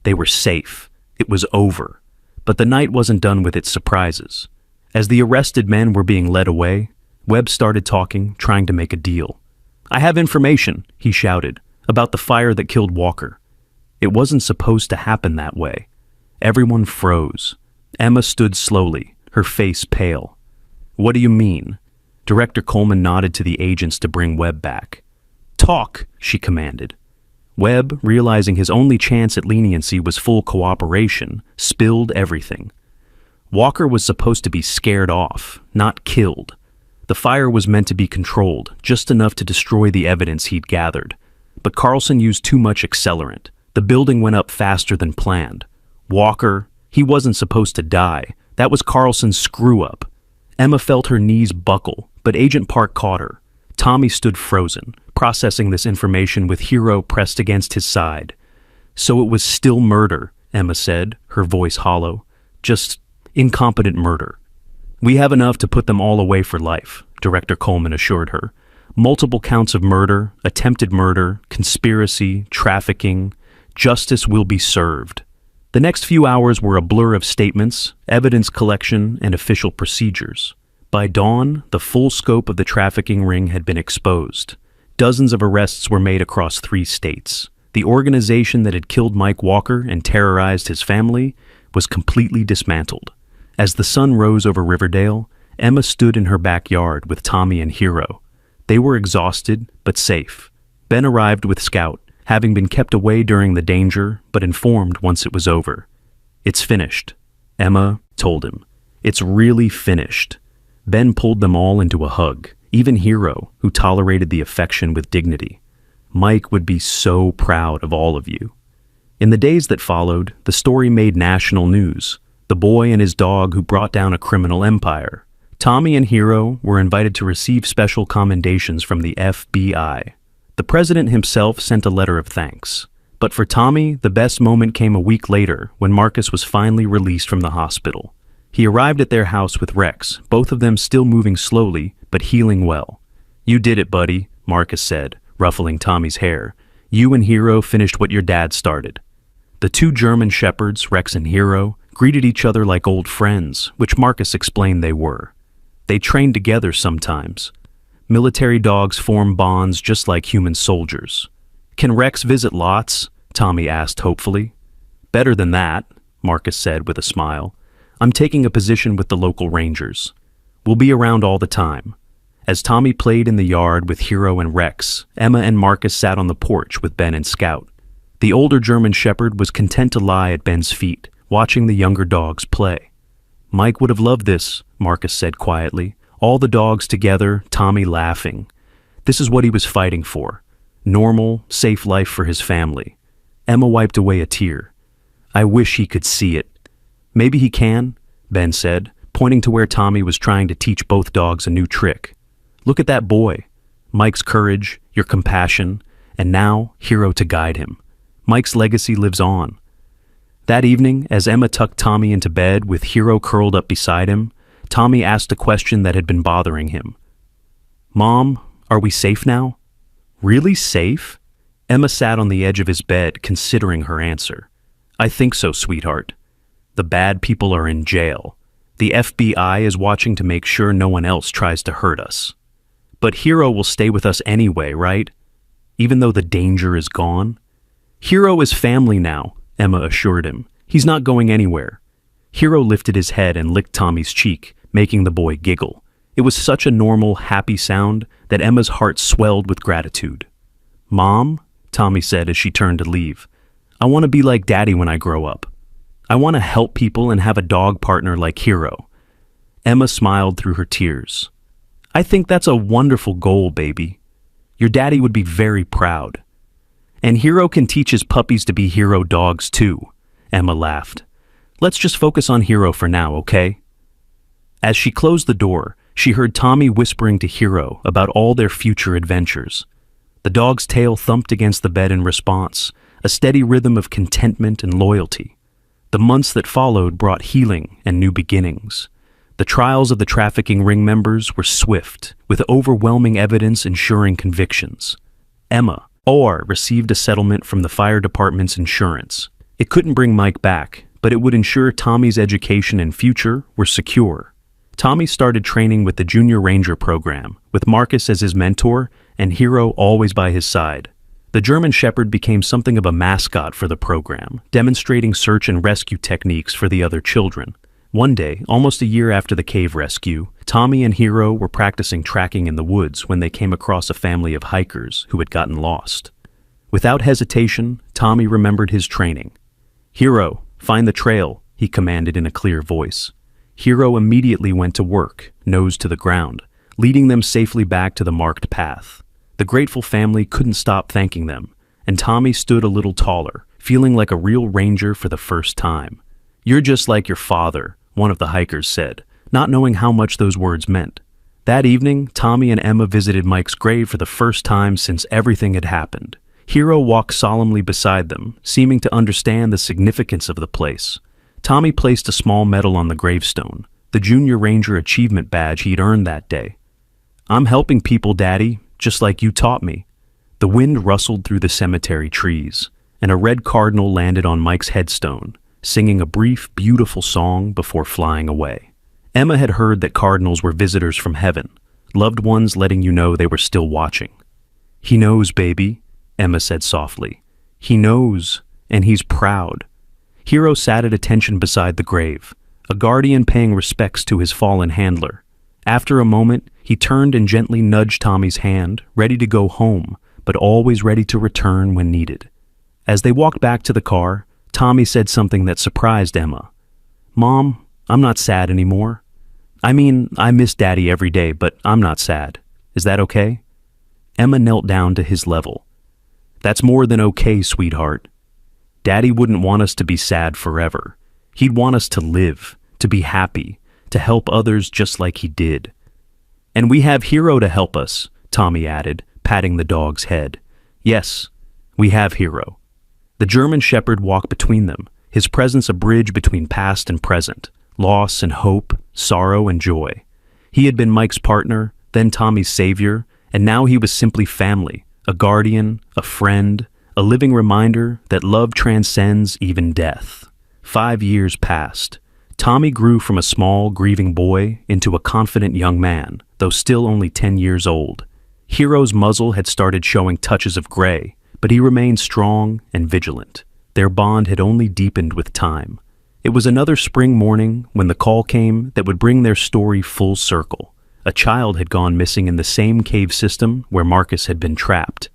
They were safe. It was over. But the night wasn't done with its surprises. As the arrested men were being led away, Webb started talking, trying to make a deal. I have information, he shouted, about the fire that killed Walker. It wasn't supposed to happen that way. Everyone froze. Emma stood slowly, her face pale. What do you mean? Director Coleman nodded to the agents to bring Webb back. Talk, she commanded. Webb, realizing his only chance at leniency was full cooperation, spilled everything. Walker was supposed to be scared off, not killed. The fire was meant to be controlled, just enough to destroy the evidence he'd gathered. But Carlson used too much accelerant. The building went up faster than planned. Walker, he wasn't supposed to die. That was Carlson's screw-up. Emma felt her knees buckle, but Agent Park caught her. Tommy stood frozen, processing this information with Hero pressed against his side. So it was still murder, Emma said, her voice hollow. Just incompetent murder. We have enough to put them all away for life, Director Coleman assured her. Multiple counts of murder, attempted murder, conspiracy, trafficking. Justice will be served. The next few hours were a blur of statements, evidence collection, and official procedures. By dawn, the full scope of the trafficking ring had been exposed. Dozens of arrests were made across 3 states. The organization that had killed Mike Walker and terrorized his family was completely dismantled. As the sun rose over Riverdale, Emma stood in her backyard with Tommy and Hero. They were exhausted, but safe. Ben arrived with Scout, having been kept away during the danger, but informed once it was over. It's finished, Emma told him. It's really finished. Ben pulled them all into a hug, even Hero, who tolerated the affection with dignity. Mike would be so proud of all of you. In the days that followed, the story made national news. The boy and his dog who brought down a criminal empire. Tommy and Hero were invited to receive special commendations from the FBI. The president himself sent a letter of thanks. But for Tommy, the best moment came a week later when Marcus was finally released from the hospital. He arrived at their house with Rex, both of them still moving slowly, but healing well. You did it, buddy, Marcus said, ruffling Tommy's hair. You and Hero finished what your dad started. The 2 German shepherds, Rex and Hero, greeted each other like old friends, which Marcus explained they were. They trained together sometimes. Military dogs form bonds just like human soldiers. Can Rex visit lots? Tommy asked hopefully. Better than that, Marcus said with a smile. I'm taking a position with the local rangers. We'll be around all the time. As Tommy played in the yard with Hero and Rex, Emma and Marcus sat on the porch with Ben and Scout. The older German shepherd was content to lie at Ben's feet, watching the younger dogs play. Mike would have loved this, Marcus said quietly. All the dogs together, Tommy laughing. This is what he was fighting for. Normal, safe life for his family. Emma wiped away a tear. I wish he could see it. Maybe he can, Ben said, pointing to where Tommy was trying to teach both dogs a new trick. Look at that boy. Mike's courage, your compassion, and now Hero to guide him. Mike's legacy lives on. That evening, as Emma tucked Tommy into bed with Hero curled up beside him, Tommy asked a question that had been bothering him. Mom, are we safe now? Really safe? Emma sat on the edge of his bed, considering her answer. I think so, sweetheart. The bad people are in jail. The FBI is watching to make sure no one else tries to hurt us. But Hero will stay with us anyway, right? Even though the danger is gone? Hero is family now, Emma assured him. He's not going anywhere. Hero lifted his head and licked Tommy's cheek, making the boy giggle. It was such a normal, happy sound that Emma's heart swelled with gratitude. "Mom," Tommy said as she turned to leave, "I want to be like Daddy when I grow up. I want to help people and have a dog partner like Hero." Emma smiled through her tears. "I think that's a wonderful goal, baby. Your daddy would be very proud. And Hero can teach his puppies to be hero dogs too," Emma laughed. "Let's just focus on Hero for now, okay?" As she closed the door, she heard Tommy whispering to Hero about all their future adventures. The dog's tail thumped against the bed in response, a steady rhythm of contentment and loyalty. The months that followed brought healing and new beginnings. The trials of the trafficking ring members were swift, with overwhelming evidence ensuring convictions. Emma, OR, received a settlement from the fire department's insurance. It couldn't bring Mike back, but it would ensure Tommy's education and future were secure. Tommy started training with the Junior Ranger program, with Marcus as his mentor and Hero always by his side. The German Shepherd became something of a mascot for the program, demonstrating search and rescue techniques for the other children. One day, almost a year after the cave rescue, Tommy and Hero were practicing tracking in the woods when they came across a family of hikers who had gotten lost. Without hesitation, Tommy remembered his training. "Hero, find the trail," he commanded in a clear voice. Hero immediately went to work, nose to the ground, leading them safely back to the marked path. The grateful family couldn't stop thanking them, and Tommy stood a little taller, feeling like a real ranger for the first time. "You're just like your father," one of the hikers said, not knowing how much those words meant. That evening, Tommy and Emma visited Mike's grave for the first time since everything had happened. Hero walked solemnly beside them, seeming to understand the significance of the place. Tommy placed a small medal on the gravestone, the Junior Ranger achievement badge he'd earned that day. "I'm helping people, Daddy, just like you taught me." The wind rustled through the cemetery trees, and a red cardinal landed on Mike's headstone, singing a brief, beautiful song before flying away. Emma had heard that cardinals were visitors from heaven, loved ones letting you know they were still watching. "He knows, baby," Emma said softly. "He knows, and he's proud." Hero sat at attention beside the grave, a guardian paying respects to his fallen handler. After a moment, he turned and gently nudged Tommy's hand, ready to go home, but always ready to return when needed. As they walked back to the car, Tommy said something that surprised Emma. "Mom, I'm not sad anymore. I mean, I miss Daddy every day, but I'm not sad. Is that okay?" Emma knelt down to his level. "That's more than okay, sweetheart. Daddy wouldn't want us to be sad forever. He'd want us to live, to be happy, to help others just like he did. And we have Hero to help us," Tommy added, patting the dog's head. "Yes, we have Hero." The German Shepherd walked between them, his presence a bridge between past and present, loss and hope, sorrow and joy. He had been Mike's partner, then Tommy's savior, and now he was simply family, a guardian, a friend, a living reminder that love transcends even death. 5 years passed. Tommy grew from a small, grieving boy into a confident young man, though still only 10 years old. Hero's muzzle had started showing touches of gray, but he remained strong and vigilant. Their bond had only deepened with time. It was another spring morning when the call came that would bring their story full circle. A child had gone missing in the same cave system where Marcus had been trapped.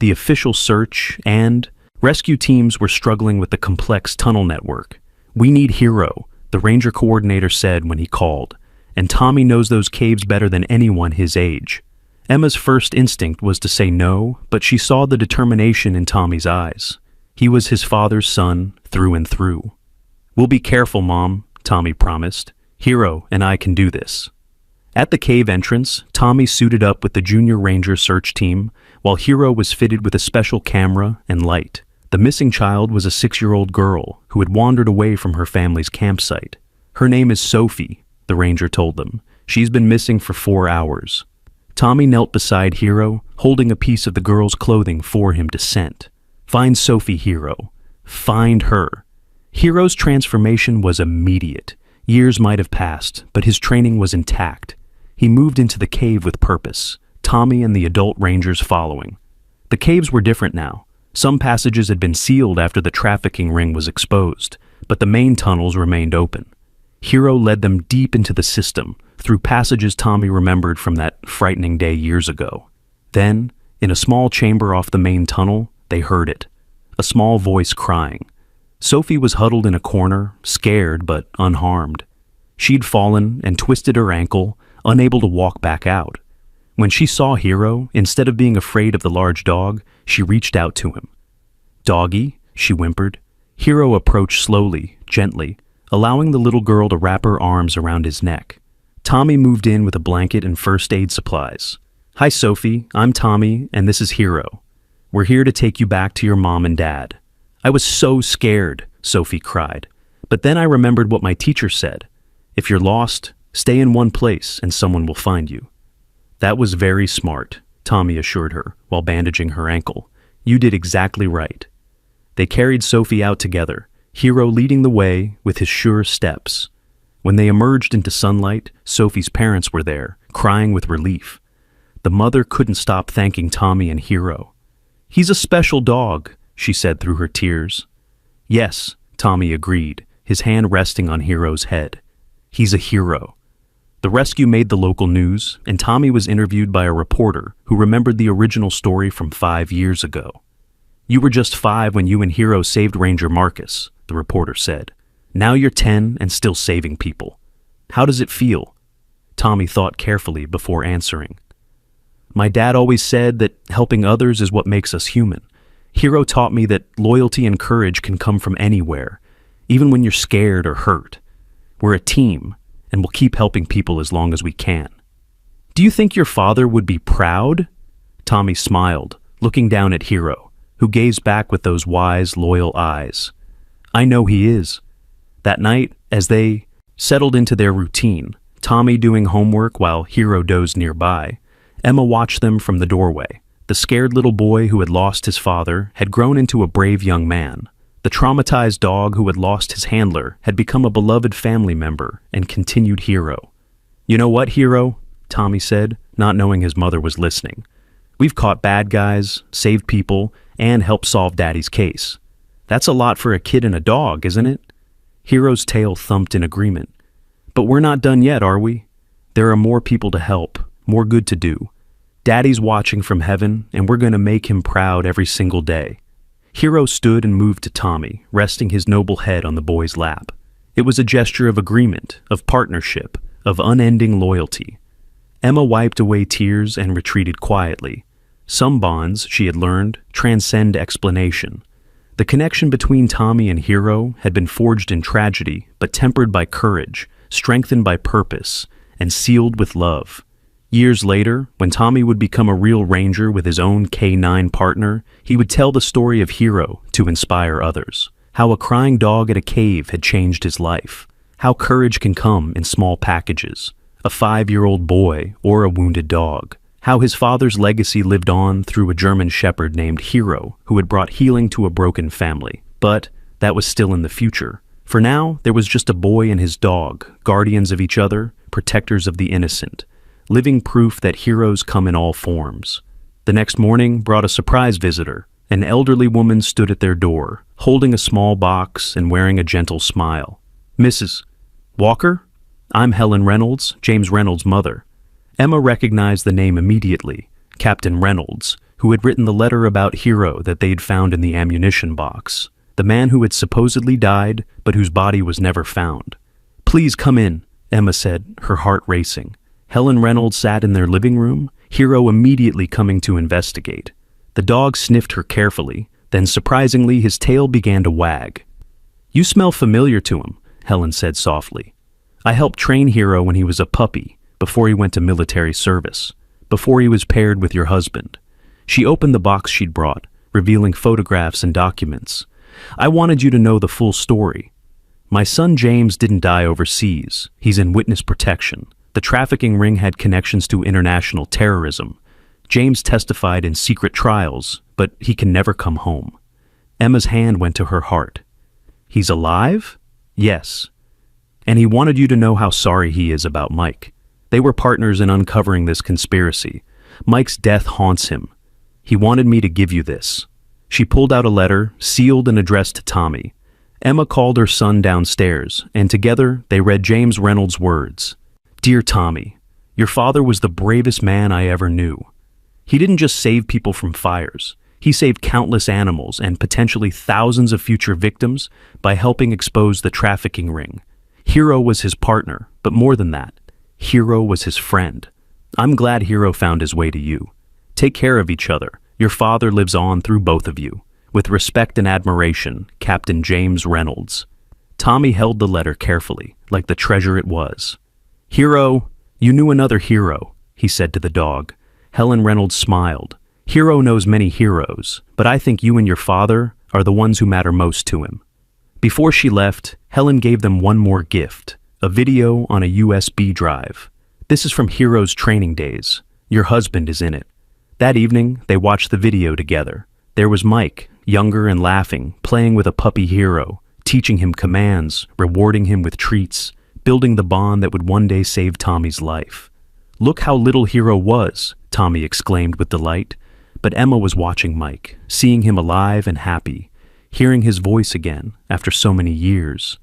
The official search and rescue teams were struggling with the complex tunnel network. "We need Hero," the ranger coordinator said when he called, "and Tommy knows those caves better than anyone his age." Emma's first instinct was to say no, but she saw the determination in Tommy's eyes. He was his father's son through and through. "We'll be careful, Mom," Tommy promised. "Hero and I can do this." At the cave entrance, Tommy suited up with the Junior Ranger search team, while Hero was fitted with a special camera and light. The missing child was a 6-year-old girl who had wandered away from her family's campsite. "Her name is Sophie," the ranger told them. "She's been missing for 4 hours." Tommy knelt beside Hero, holding a piece of the girl's clothing for him to scent. "Find Sophie, Hero. Find her." Hero's transformation was immediate. Years might have passed, but his training was intact. He moved into the cave with purpose, Tommy and the adult rangers following. The caves were different now. Some passages had been sealed after the trafficking ring was exposed, but the main tunnels remained open. Hero led them deep into the system, through passages Tommy remembered from that frightening day years ago. Then, in a small chamber off the main tunnel, they heard it. A small voice crying. Sophie was huddled in a corner, scared but unharmed. She'd fallen and twisted her ankle, unable to walk back out. When she saw Hero, instead of being afraid of the large dog, she reached out to him. "Doggy," she whimpered. Hero approached slowly, gently, allowing the little girl to wrap her arms around his neck. Tommy moved in with a blanket and first aid supplies. "Hi, Sophie. I'm Tommy, and this is Hero. We're here to take you back to your mom and dad." "I was so scared," Sophie cried. "But then I remembered what my teacher said. If you're lost, stay in one place and someone will find you." "That was very smart," Tommy assured her while bandaging her ankle. "You did exactly right." They carried Sophie out together, Hero leading the way with his sure steps. When they emerged into sunlight, Sophie's parents were there, crying with relief. The mother couldn't stop thanking Tommy and Hero. "He's a special dog," she said through her tears. "Yes," Tommy agreed, his hand resting on Hero's head. "He's a hero." The rescue made the local news, and Tommy was interviewed by a reporter who remembered the original story from 5 years ago. "You were just 5 when you and Hero saved Ranger Marcus," the reporter said. "Now you're 10 and still saving people. How does it feel?" Tommy thought carefully before answering. "My dad always said that helping others is what makes us human. Hero taught me that loyalty and courage can come from anywhere, even when you're scared or hurt. We're a team, and we'll keep helping people as long as we can." "Do you think your father would be proud?" Tommy smiled, looking down at Hero, who gazed back with those wise, loyal eyes. "I know he is." That night, as they settled into their routine, Tommy doing homework while Hero dozed nearby, Emma watched them from the doorway. The scared little boy who had lost his father had grown into a brave young man. The traumatized dog who had lost his handler had become a beloved family member and continued Hero. "You know what, Hero?" Tommy said, not knowing his mother was listening. "We've caught bad guys, saved people, and helped solve Daddy's case. That's a lot for a kid and a dog, isn't it?" Hero's tail thumped in agreement. "But we're not done yet, are we? There are more people to help, more good to do. Daddy's watching from heaven, and we're going to make him proud every single day." Hero stood and moved to Tommy, resting his noble head on the boy's lap. It was a gesture of agreement, of partnership, of unending loyalty. Emma wiped away tears and retreated quietly. Some bonds, she had learned, transcend explanation. The connection between Tommy and Hero had been forged in tragedy, but tempered by courage, strengthened by purpose, and sealed with love. Years later, when Tommy would become a real ranger with his own K9 partner, he would tell the story of Hero to inspire others. How a crying dog at a cave had changed his life. How courage can come in small packages. A 5-year-old boy or a wounded dog. How his father's legacy lived on through a German shepherd named Hero, who had brought healing to a broken family. But that was still in the future. For now, there was just a boy and his dog, guardians of each other, protectors of the innocent. Living proof that heroes come in all forms. The next morning brought a surprise visitor. An elderly woman stood at their door, holding a small box and wearing a gentle smile. "Mrs. Walker? I'm Helen Reynolds, James Reynolds' mother." Emma recognized the name immediately, Captain Reynolds, who had written the letter about Hero that they'd found in the ammunition box. The man who had supposedly died, but whose body was never found. "Please come in," Emma said, her heart racing. Helen Reynolds sat in their living room, Hero immediately coming to investigate. The dog sniffed her carefully, then surprisingly his tail began to wag. "You smell familiar to him," Helen said softly. "I helped train Hero when he was a puppy, before he went to military service, before he was paired with your husband." She opened the box she'd brought, revealing photographs and documents. "I wanted you to know the full story. My son James didn't die overseas. He's in witness protection. The trafficking ring had connections to international terrorism. James testified in secret trials, but he can never come home." Emma's hand went to her heart. "He's alive?" "Yes. And he wanted you to know how sorry he is about Mike. They were partners in uncovering this conspiracy. Mike's death haunts him. He wanted me to give you this." She pulled out a letter, sealed and addressed to Tommy. Emma called her son downstairs, and together they read James Reynolds' words. "Dear Tommy, your father was the bravest man I ever knew. He didn't just save people from fires. He saved countless animals and potentially thousands of future victims by helping expose the trafficking ring. Hero was his partner, but more than that, Hero was his friend. I'm glad Hero found his way to you. Take care of each other. Your father lives on through both of you. With respect and admiration, Captain James Reynolds." Tommy held the letter carefully, like the treasure it was. "Hero, you knew another hero," he said to the dog. Helen Reynolds smiled. "Hero knows many heroes, but I think you and your father are the ones who matter most to him." Before she left, Helen gave them one more gift, a video on a USB drive. "This is from Hero's training days. Your husband is in it." That evening, they watched the video together. There was Mike, younger and laughing, playing with a puppy Hero, teaching him commands, rewarding him with treats, building the bond that would one day save Tommy's life. "Look how little Hero was," Tommy exclaimed with delight. But Emma was watching Mike, seeing him alive and happy, hearing his voice again after so many years.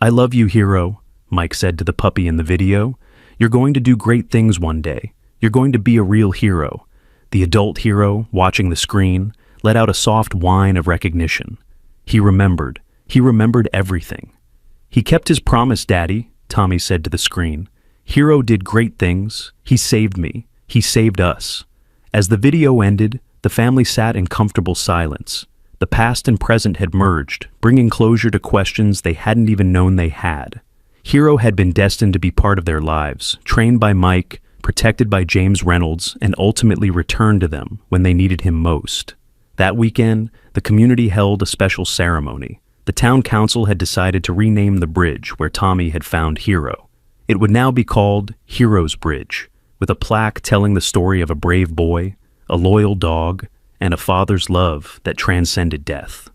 "I love you, Hero," Mike said to the puppy in the video. "You're going to do great things one day. You're going to be a real hero." The adult Hero, watching the screen, let out a soft whine of recognition. He remembered. He remembered everything. "He kept his promise, Daddy," Tommy said to the screen. "Hero did great things. He saved me. He saved us." As the video ended, the family sat in comfortable silence. The past and present had merged, bringing closure to questions they hadn't even known they had. Hero had been destined to be part of their lives, trained by Mike, protected by James Reynolds, and ultimately returned to them when they needed him most. That weekend, the community held a special ceremony. The town council had decided to rename the bridge where Tommy had found Hero. It would now be called Hero's Bridge, with a plaque telling the story of a brave boy, a loyal dog, and a father's love that transcended death.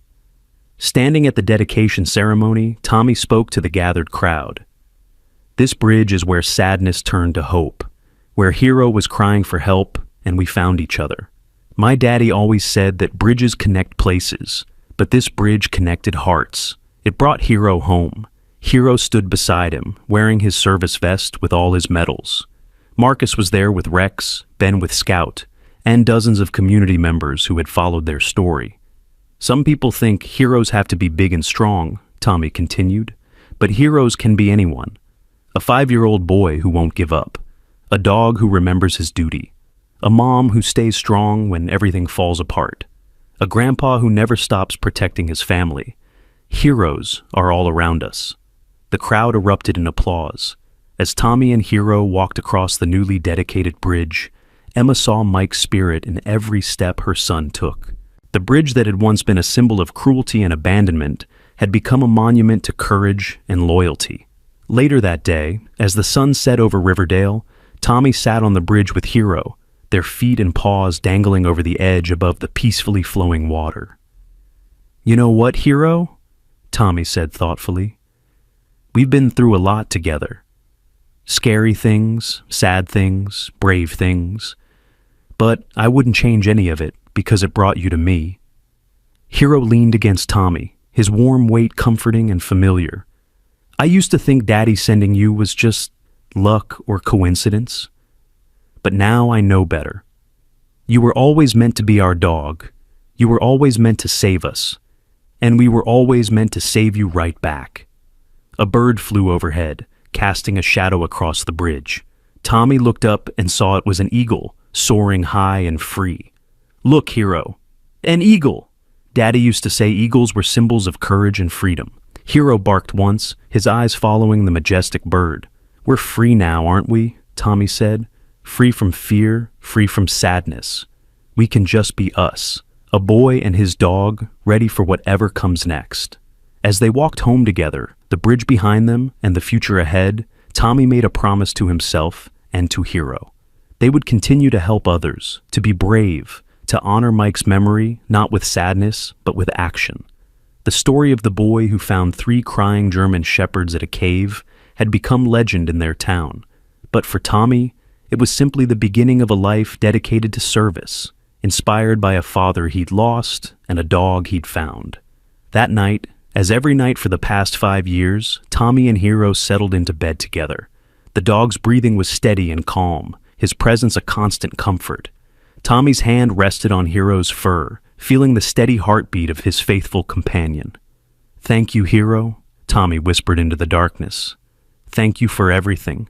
Standing at the dedication ceremony, Tommy spoke to the gathered crowd. "This bridge is where sadness turned to hope, where Hero was crying for help, and we found each other. My daddy always said that bridges connect places, but this bridge connected hearts. It brought Hero home. Hero stood beside him, wearing his service vest with all his medals. Marcus was there with Rex, Ben with Scout, and dozens of community members who had followed their story. Some people think heroes have to be big and strong," Tommy continued, "but heroes can be anyone. A 5-year-old boy who won't give up, a dog who remembers his duty, a mom who stays strong when everything falls apart, a grandpa who never stops protecting his family. Heroes are all around us." The crowd erupted in applause. As Tommy and Hero walked across the newly dedicated bridge, Emma saw Mike's spirit in every step her son took. The bridge that had once been a symbol of cruelty and abandonment had become a monument to courage and loyalty. Later that day, as the sun set over Riverdale, Tommy sat on the bridge with Hero, their feet and paws dangling over the edge above the peacefully flowing water. "You know what, Hero?" Tommy said thoughtfully. "We've been through a lot together. Scary things, sad things, brave things. But I wouldn't change any of it because it brought you to me." Hero leaned against Tommy, his warm weight comforting and familiar. "I used to think Daddy sending you was just luck or coincidence. But now I know better. You were always meant to be our dog. You were always meant to save us. And we were always meant to save you right back." A bird flew overhead, casting a shadow across the bridge. Tommy looked up and saw it was an eagle, soaring high and free. "Look, Hero, an eagle!" Daddy used to say eagles were symbols of courage and freedom. Hero barked once, his eyes following the majestic bird. "We're free now, aren't we?" Tommy said. "Free from fear, free from sadness. We can just be us, a boy and his dog, ready for whatever comes next." As they walked home together, the bridge behind them and the future ahead, Tommy made a promise to himself and to Hero. They would continue to help others, to be brave, to honor Mike's memory, not with sadness, but with action. The story of the boy who found 3 crying German shepherds at a cave had become legend in their town. But for Tommy, it was simply the beginning of a life dedicated to service, inspired by a father he'd lost and a dog he'd found. That night, As every night for the past 5 years, Tommy and Hero settled into bed together. The dog's breathing was steady and calm, his presence a constant comfort. Tommy's hand rested on Hero's fur, feeling the steady heartbeat of his faithful companion. "Thank you, Hero," Tommy whispered into the darkness. "Thank you for everything."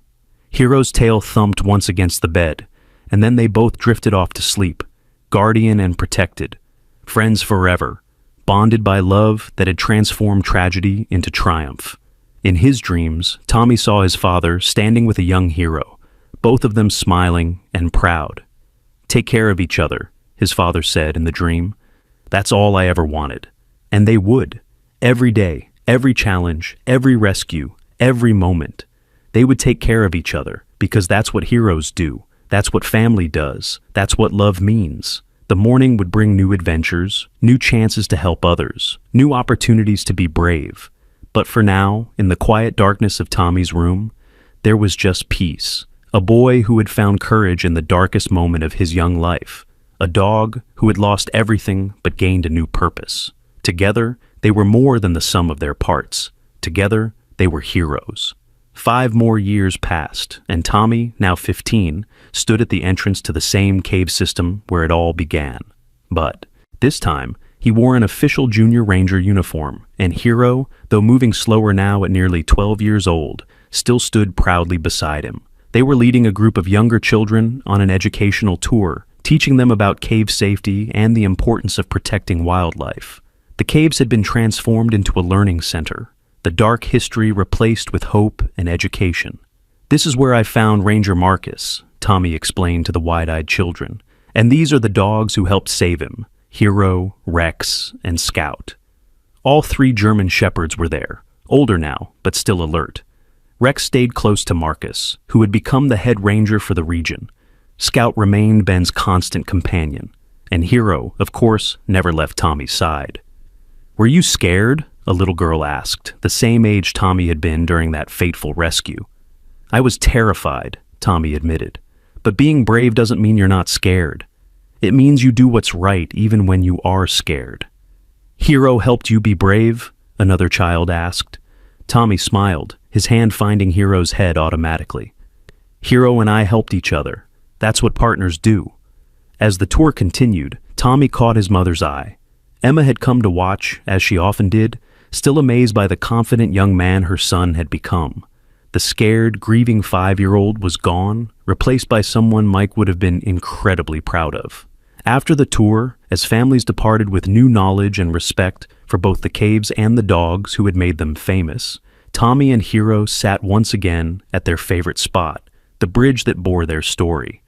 Hero's tail thumped once against the bed, and then they both drifted off to sleep, guardian and protected, friends forever, bonded by love that had transformed tragedy into triumph. In his dreams, Tommy saw his father standing with a young Hero, both of them smiling and proud. "Take care of each other," his father said in the dream. "That's all I ever wanted." And they would. Every day, every challenge, every rescue, every moment. They would take care of each other, because that's what heroes do. That's what family does. That's what love means. The morning would bring new adventures, new chances to help others, new opportunities to be brave. But for now, in the quiet darkness of Tommy's room, there was just peace. A boy who had found courage in the darkest moment of his young life. A dog who had lost everything but gained a new purpose. Together, they were more than the sum of their parts. Together, they were heroes. 5 more years passed, and Tommy, now 15, stood at the entrance to the same cave system where it all began. But this time, he wore an official junior ranger uniform, and Hero, though moving slower now at nearly 12 years old, still stood proudly beside him. They were leading a group of younger children on an educational tour, teaching them about cave safety and the importance of protecting wildlife. The caves had been transformed into a learning center, the dark history replaced with hope and education. "This is where I found Ranger Marcus," Tommy explained to the wide-eyed children. "And these are the dogs who helped save him, Hero, Rex, and Scout." All 3 German shepherds were there, older now, but still alert. Rex stayed close to Marcus, who had become the head ranger for the region. Scout remained Ben's constant companion, and Hero, of course, never left Tommy's side. "Were you scared?" a little girl asked, the same age Tommy had been during that fateful rescue. "I was terrified," Tommy admitted. "But being brave doesn't mean you're not scared. It means you do what's right even when you are scared." "Hero helped you be brave?" another child asked. Tommy smiled, his hand finding Hero's head automatically. "Hero and I helped each other. That's what partners do." As the tour continued, Tommy caught his mother's eye. Emma had come to watch, as she often did, still amazed by the confident young man her son had become. The scared, grieving 5-year-old was gone, replaced by someone Mike would have been incredibly proud of. After the tour, as families departed with new knowledge and respect for both the caves and the dogs who had made them famous, Tommy and Hero sat once again at their favorite spot, the bridge that bore their story.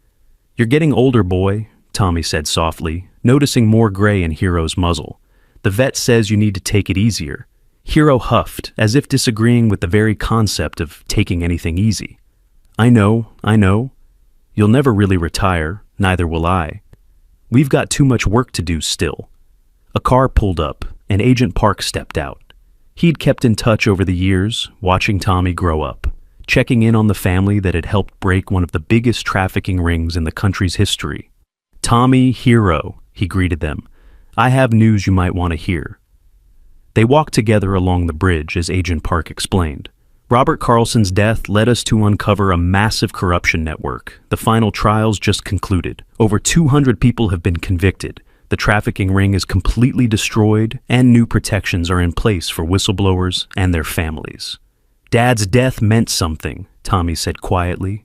"You're getting older, boy," Tommy said softly, noticing more gray in Hero's muzzle. "The vet says you need to take it easier." Hero huffed, as if disagreeing with the very concept of taking anything easy. I know. You'll never really retire, neither will I. We've got too much work to do still." A car pulled up, and Agent Park stepped out. He'd kept in touch over the years, watching Tommy grow up, checking in on the family that had helped break one of the biggest trafficking rings in the country's history. "Tommy, Hero," he greeted them. "I have news you might want to hear." They walked together along the bridge, as Agent Park explained. "Robert Carlson's death led us to uncover a massive corruption network. The final trials just concluded. Over 200 people have been convicted. The trafficking ring is completely destroyed, and new protections are in place for whistleblowers and their families." "Dad's death meant something," Tommy said quietly.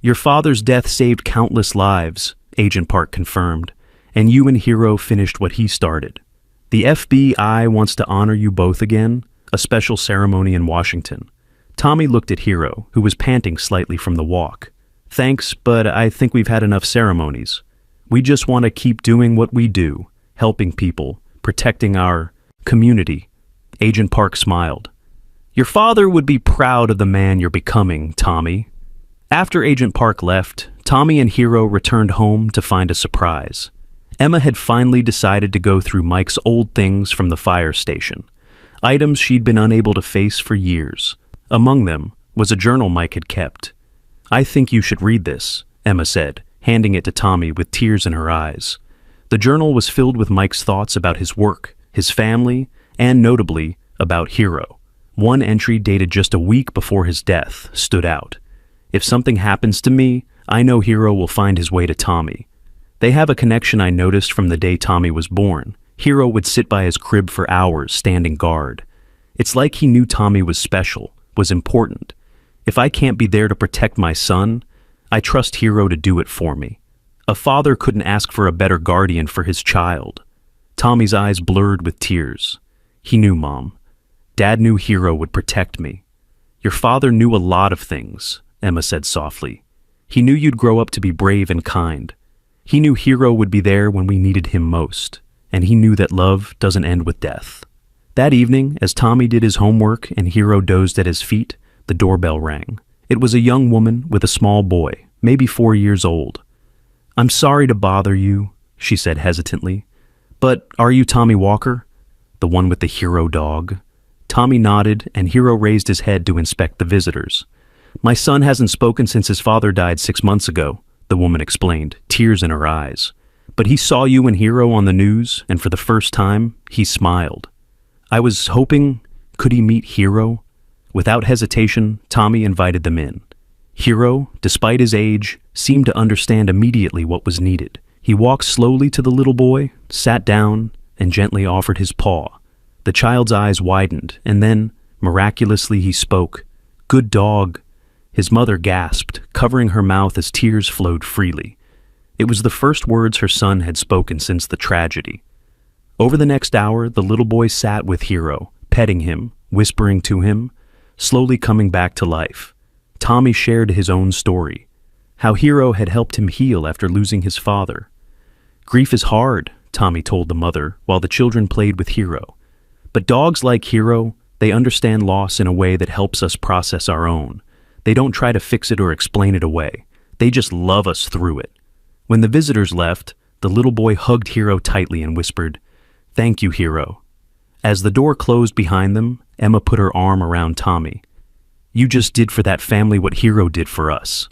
"Your father's death saved countless lives," Agent Park confirmed, "and you and Hero finished what he started. The FBI wants to honor you both again, a special ceremony in Washington." Tommy looked at Hero, who was panting slightly from the walk. "Thanks, but I think we've had enough ceremonies. We just want to keep doing what we do, helping people, protecting our community." Agent Park smiled. "Your father would be proud of the man you're becoming, Tommy." After Agent Park left, Tommy and Hero returned home to find a surprise. Emma had finally decided to go through Mike's old things from the fire station, items she'd been unable to face for years. Among them was a journal Mike had kept. "I think you should read this," Emma said, handing it to Tommy with tears in her eyes. The journal was filled with Mike's thoughts about his work, his family, and notably, about Hero. One entry dated just a week before his death stood out. If something happens to me, I know Hero will find his way to Tommy. They have a connection I noticed from the day Tommy was born. Hero would sit by his crib for hours, standing guard. It's like he knew Tommy was special, was important. If I can't be there to protect my son, I trust Hero to do it for me. A father couldn't ask for a better guardian for his child. Tommy's eyes blurred with tears. He knew, Mom. Dad knew Hero would protect me. Your father knew a lot of things, Emma said softly. He knew you'd grow up to be brave and kind. He knew Hero would be there when we needed him most, and he knew that love doesn't end with death. That evening, as Tommy did his homework and Hero dozed at his feet, the doorbell rang. It was a young woman with a small boy, maybe 4 years old. I'm sorry to bother you, she said hesitantly, but are you Tommy Walker? The one with the Hero dog? Tommy nodded, and Hero raised his head to inspect the visitors. My son hasn't spoken since his father died 6 months ago, the woman explained, tears in her eyes. But he saw you and Hero on the news, and for the first time, he smiled. I was hoping, could he meet Hero? Without hesitation, Tommy invited them in. Hero, despite his age, seemed to understand immediately what was needed. He walked slowly to the little boy, sat down, and gently offered his paw. The child's eyes widened, and then, miraculously, he spoke. Good dog. His mother gasped, covering her mouth as tears flowed freely. It was the first words her son had spoken since the tragedy. Over the next hour, the little boy sat with Hero, petting him, whispering to him, slowly coming back to life. Tommy shared his own story, how Hero had helped him heal after losing his father. Grief is hard, Tommy told the mother, while the children played with Hero. But dogs like Hero, they understand loss in a way that helps us process our own. They don't try to fix it or explain it away. They just love us through it. When the visitors left, the little boy hugged Hero tightly and whispered, Thank you, Hero. As the door closed behind them, Emma put her arm around Tommy. You just did for that family what Hero did for us.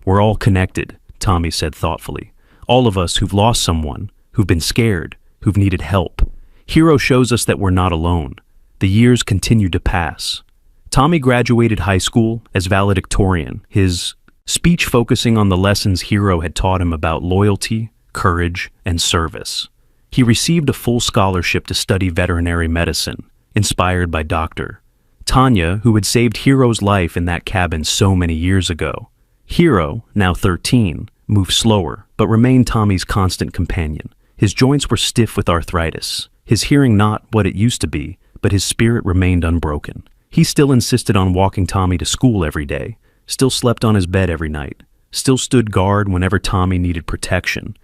We're all connected, Tommy said thoughtfully. All of us who've lost someone, who've been scared, who've needed help. Hero shows us that we're not alone. The years continued to pass. Tommy graduated high school as valedictorian, his speech focusing on the lessons Hero had taught him about loyalty, courage, and service. He received a full scholarship to study veterinary medicine, inspired by Dr. Tanya, who had saved Hero's life in that cabin so many years ago. Hero, now 13, moved slower, but remained Tommy's constant companion. His joints were stiff with arthritis, his hearing not what it used to be, but his spirit remained unbroken. He still insisted on walking Tommy to school every day, still slept on his bed every night, still stood guard whenever Tommy needed protection,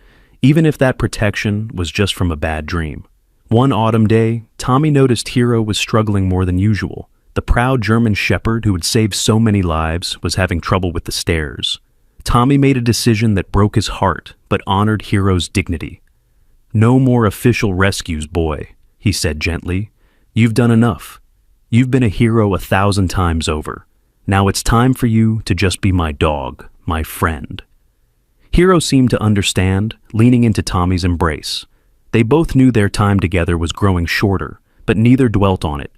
even if that protection was just from a bad dream. One autumn day, Tommy noticed Hero was struggling more than usual. The proud German shepherd who had saved so many lives was having trouble with the stairs. Tommy made a decision that broke his heart, but honored Hero's dignity. No more official rescues, boy, he said gently. You've done enough. You've been a hero 1,000 times over. Now it's time for you to just be my dog, my friend. Hero seemed to understand, leaning into Tommy's embrace. They both knew their time together was growing shorter, but neither dwelt on it.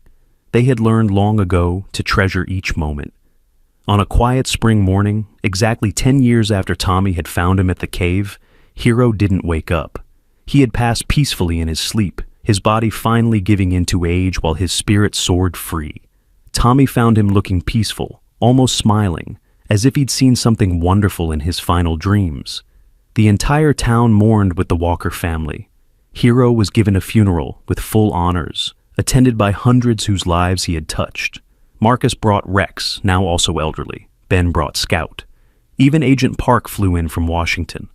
They had learned long ago to treasure each moment. On a quiet spring morning, exactly 10 years after Tommy had found him at the cave, Hero didn't wake up. He had passed peacefully in his sleep, his body finally giving in to age while his spirit soared free. Tommy found him looking peaceful, almost smiling, as if he'd seen something wonderful in his final dreams. The entire town mourned with the Walker family. Hero was given a funeral with full honors, attended by hundreds whose lives he had touched. Marcus brought Rex, now also elderly. Ben brought Scout. Even Agent Park flew in from Washington.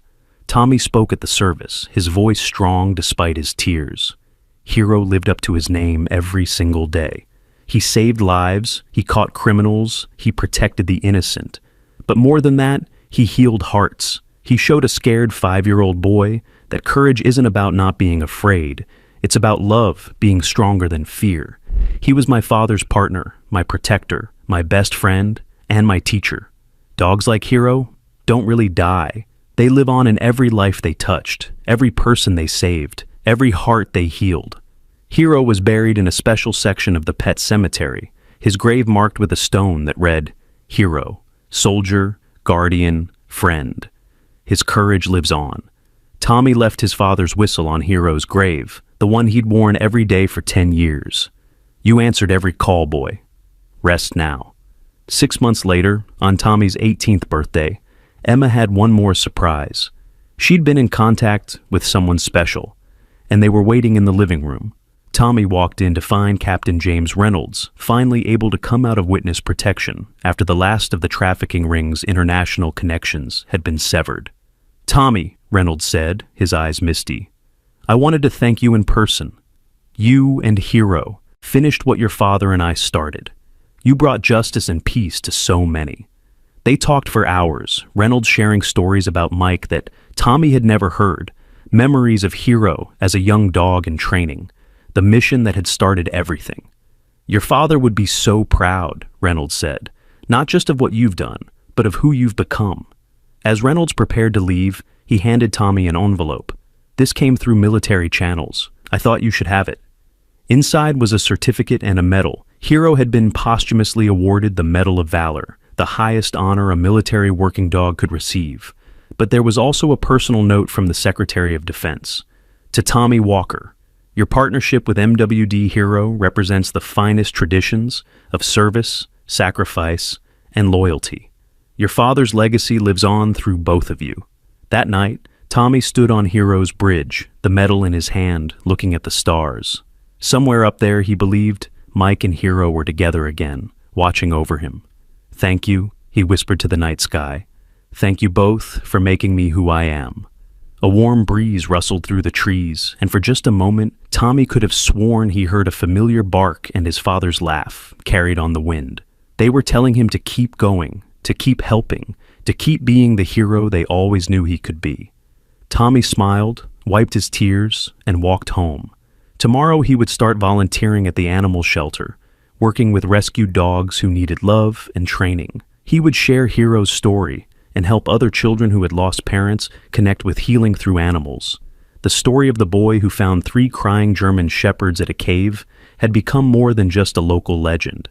Tommy spoke at the service, his voice strong despite his tears. Hero lived up to his name every single day. He saved lives, he caught criminals, he protected the innocent. But more than that, he healed hearts. He showed a scared 5-year-old boy that courage isn't about not being afraid. It's about love being stronger than fear. He was my father's partner, my protector, my best friend, and my teacher. Dogs like Hero don't really die. They live on in every life they touched, every person they saved, every heart they healed. Hero was buried in a special section of the pet cemetery, his grave marked with a stone that read, Hero, soldier, guardian, friend. His courage lives on. Tommy left his father's whistle on Hero's grave, the one he'd worn every day for 10 years. You answered every call, boy. Rest now. 6 months later, on Tommy's 18th birthday, Emma had one more surprise. She'd been in contact with someone special, and they were waiting in the living room. Tommy walked in to find Captain James Reynolds, finally able to come out of witness protection after the last of the trafficking ring's international connections had been severed. Tommy, Reynolds said, his eyes misty, I wanted to thank you in person. You and Hero finished what your father and I started. You brought justice and peace to so many. They talked for hours, Reynolds sharing stories about Mike that Tommy had never heard, memories of Hero as a young dog in training, the mission that had started everything. Your father would be so proud, Reynolds said, not just of what you've done, but of who you've become. As Reynolds prepared to leave, he handed Tommy an envelope. This came through military channels. I thought you should have it. Inside was a certificate and a medal. Hero had been posthumously awarded the Medal of Valor, the highest honor a military working dog could receive. But there was also a personal note from the Secretary of Defense. To Tommy Walker, your partnership with MWD Hero represents the finest traditions of service, sacrifice, and loyalty. Your father's legacy lives on through both of you. That night, Tommy stood on Hero's bridge, the medal in his hand, looking at the stars. Somewhere up there, he believed, Mike and Hero were together again, watching over him. Thank you, he whispered to the night sky. Thank you both for making me who I am. A warm breeze rustled through the trees, and for just a moment, Tommy could have sworn he heard a familiar bark and his father's laugh carried on the wind. They were telling him to keep going, to keep helping, to keep being the hero they always knew he could be. Tommy smiled, wiped his tears, and walked home. Tomorrow he would start volunteering at the animal shelter, working with rescued dogs who needed love and training. He would share Hero's story and help other children who had lost parents connect with healing through animals. The story of the boy who found 3 crying German shepherds at a cave had become more than just a local legend.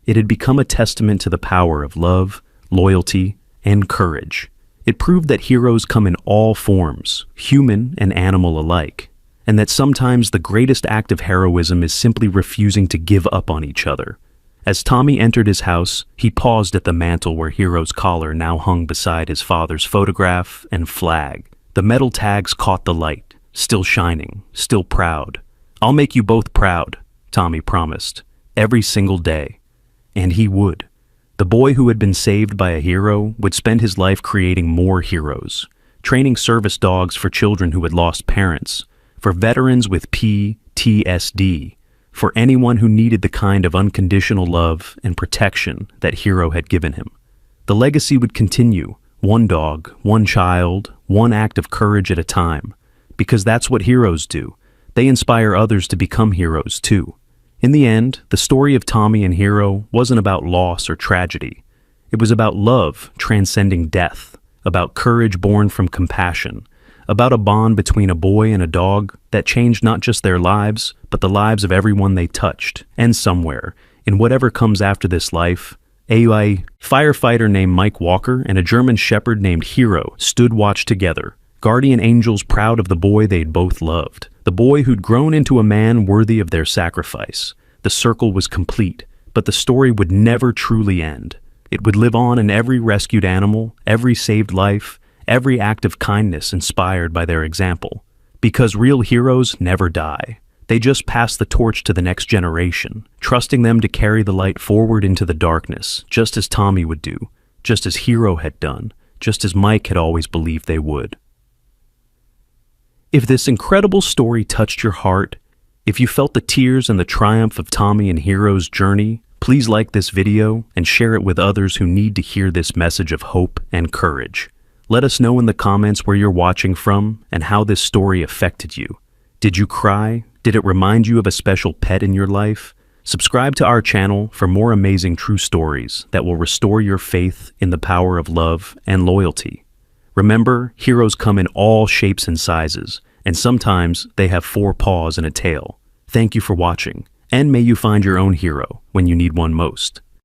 It had become a testament to the power of love, loyalty, and courage. It proved that heroes come in all forms, human and animal alike, and that sometimes the greatest act of heroism is simply refusing to give up on each other. As Tommy entered his house, he paused at the mantel where Hero's collar now hung beside his father's photograph and flag. The metal tags caught the light, still shining, still proud. I'll make you both proud, Tommy promised, every single day. And he would. The boy who had been saved by a hero would spend his life creating more heroes, training service dogs for children who had lost parents, for veterans with PTSD, for anyone who needed the kind of unconditional love and protection that Hero had given him. The legacy would continue, one dog, one child, one act of courage at a time, because that's what heroes do. They inspire others to become heroes too. In the end, the story of Tommy and Hero wasn't about loss or tragedy. It was about love transcending death, about courage born from compassion, about a bond between a boy and a dog that changed not just their lives, but the lives of everyone they touched. And somewhere, in whatever comes after this life, a firefighter named Mike Walker and a German shepherd named Hero stood watch together, guardian angels proud of the boy they'd both loved, the boy who'd grown into a man worthy of their sacrifice. The circle was complete, but the story would never truly end. It would live on in every rescued animal, every saved life, every act of kindness inspired by their example. Because real heroes never die. They just pass the torch to the next generation, trusting them to carry the light forward into the darkness, just as Tommy would do, just as Hero had done, just as Mike had always believed they would. If this incredible story touched your heart, if you felt the tears and the triumph of Tommy and Hero's journey, please like this video and share it with others who need to hear this message of hope and courage. Let us know in the comments where you're watching from and how this story affected you. Did you cry? Did it remind you of a special pet in your life? Subscribe to our channel for more amazing true stories that will restore your faith in the power of love and loyalty. Remember, heroes come in all shapes and sizes, and sometimes they have 4 paws and a tail. Thank you for watching, and may you find your own hero when you need one most.